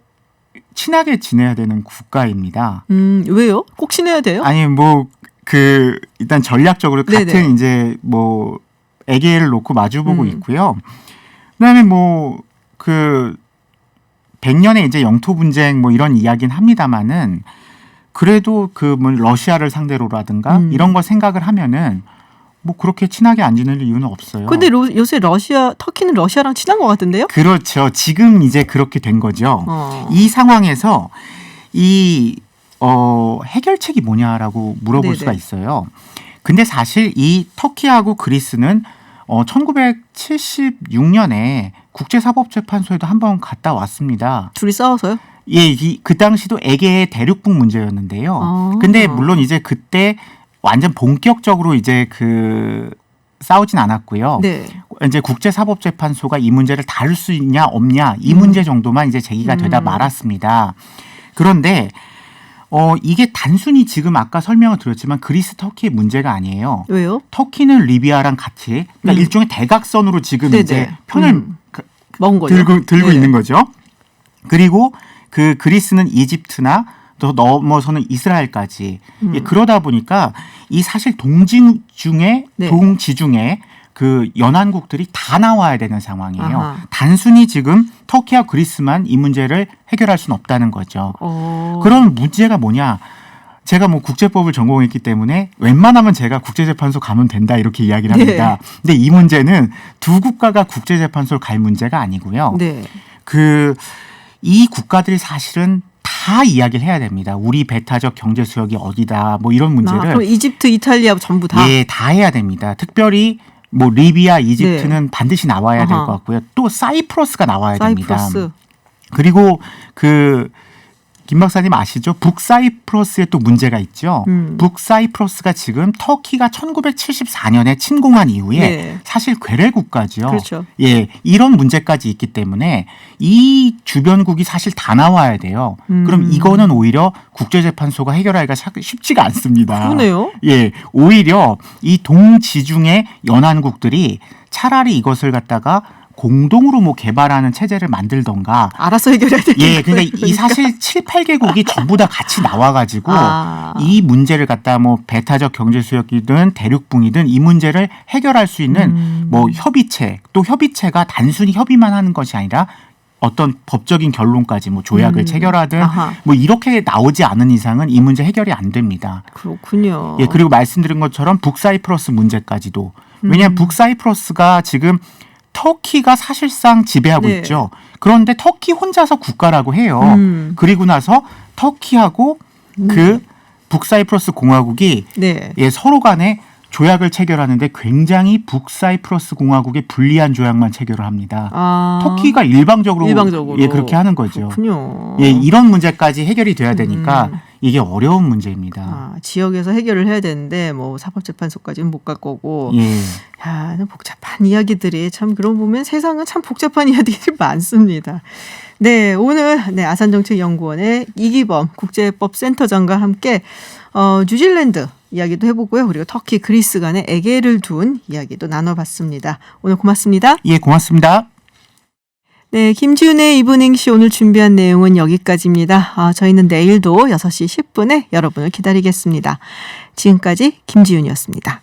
친하게 지내야 되는 국가입니다. 왜요? 꼭 친해야 돼요? 아니 뭐 그 일단 전략적으로 같은 네네. 이제 뭐 에게를 놓고 마주보고 있고요. 그다음에 뭐 그 100년의 이제 영토 분쟁 뭐 이런 이야기는 합니다만은 그래도 그 뭐 러시아를 상대로라든가 이런 걸 생각을 하면은 뭐 그렇게 친하게 안 지낼 이유는 없어요. 근데 요새 터키는 러시아랑 친한 것 같은데요? 그렇죠. 지금 이제 그렇게 된 거죠. 이 상황에서 해결책이 뭐냐라고 물어볼 네네. 수가 있어요. 근데 사실 이 터키하고 그리스는 1976년에 국제사법재판소에도 한번 갔다 왔습니다. 둘이 싸워서요? 예, 그 당시도 에게의 대륙북 문제였는데요. 근데 물론 이제 그때 완전 본격적으로 이제 싸우진 않았고요. 네. 이제 국제사법재판소가 이 문제를 다룰 수 있냐 없냐 이 문제 정도만 이제 제기가 되다 말았습니다. 그런데 이게 단순히 지금 아까 설명을 드렸지만 그리스 터키의 문제가 아니에요. 왜요? 터키는 리비아랑 같이 그러니까 일종의 대각선으로 지금 네네. 이제 편을 먹은 거죠. 들고 네. 있는 거죠. 그리고 그 그리스는 이집트나 더 넘어서는 이스라엘까지 그러다 보니까 이 사실 동지중에 그 연안국들이 다 나와야 되는 상황이에요. 아하. 단순히 지금 터키와 그리스만 이 문제를 해결할 수는 없다는 거죠. 그럼 문제가 뭐냐? 제가 뭐 국제법을 전공했기 때문에 웬만하면 제가 국제재판소 가면 된다 이렇게 이야기를 합니다. 네. 근데 이 문제는 두 국가가 국제재판소를 갈 문제가 아니고요. 네. 이 국가들이 사실은 다 이야기를 해야 됩니다. 우리 배타적 경제 수역이 어디다 뭐 이런 문제를 그럼 이집트, 이탈리아 전부 다? 예, 다 해야 됩니다. 특별히 뭐 리비아, 이집트는 반드시 나와야 될 것 같고요. 또 사이프러스가 나와야 됩니다. 그리고 김 박사님 아시죠? 북사이프러스에 또 문제가 있죠. 북사이프러스가 지금 터키가 1974년에 침공한 이후에 사실 괴뢰 국가죠. 그렇죠. 예, 이런 문제까지 있기 때문에 이 주변국이 사실 다 나와야 돼요. 그럼 이거는 오히려 국제재판소가 해결하기가 쉽지가 않습니다. 그러네요. 예, 오히려 이 동지중의 연안국들이 차라리 이것을 갖다가 공동으로 뭐 개발하는 체제를 만들던가. 알아서 해결해야 되겠다. 예, 그러니까 이 사실 7, 8개국이 전부 다 같이 나와가지고 이 문제를 갖다 뭐 배타적 경제 수역이든 대륙붕이든 이 문제를 해결할 수 있는 뭐 협의체, 또 협의체가 단순히 협의만 하는 것이 아니라 어떤 법적인 결론까지 뭐 조약을 체결하든 뭐 이렇게 나오지 않은 이상은 이 문제 해결이 안 됩니다. 그렇군요. 예, 그리고 말씀드린 것처럼 북사이프러스 문제까지도. 왜냐하면 북사이프러스가 지금 터키가 사실상 지배하고 있죠. 그런데 터키 혼자서 국가라고 해요. 그리고 나서 터키하고 그 북사이프러스 공화국이 예, 서로 간에 조약을 체결하는데 굉장히 북사이프러스 공화국에 불리한 조약만 체결을 합니다. 터키가 일방적으로 예, 그렇게 하는 거죠. 그렇군요. 예, 이런 문제까지 해결이 돼야 되니까 이게 어려운 문제입니다. 지역에서 해결을 해야 되는데 뭐 사법재판소까지는 못 갈 거고. 예. 야, 복잡한 이야기들이 참 그러고 보면 세상은 참 복잡한 이야기들이 많습니다. 네, 오늘 아산정책연구원의 이기범 국제법센터장과 함께 뉴질랜드 이야기도 해보고요. 그리고 터키, 그리스 간의 애계를 둔 이야기도 나눠봤습니다. 오늘 고맙습니다. 예, 고맙습니다. 네, 김지윤의 이브닝쇼 오늘 준비한 내용은 여기까지입니다. 저희는 내일도 6시 10분에 여러분을 기다리겠습니다. 지금까지 김지윤이었습니다.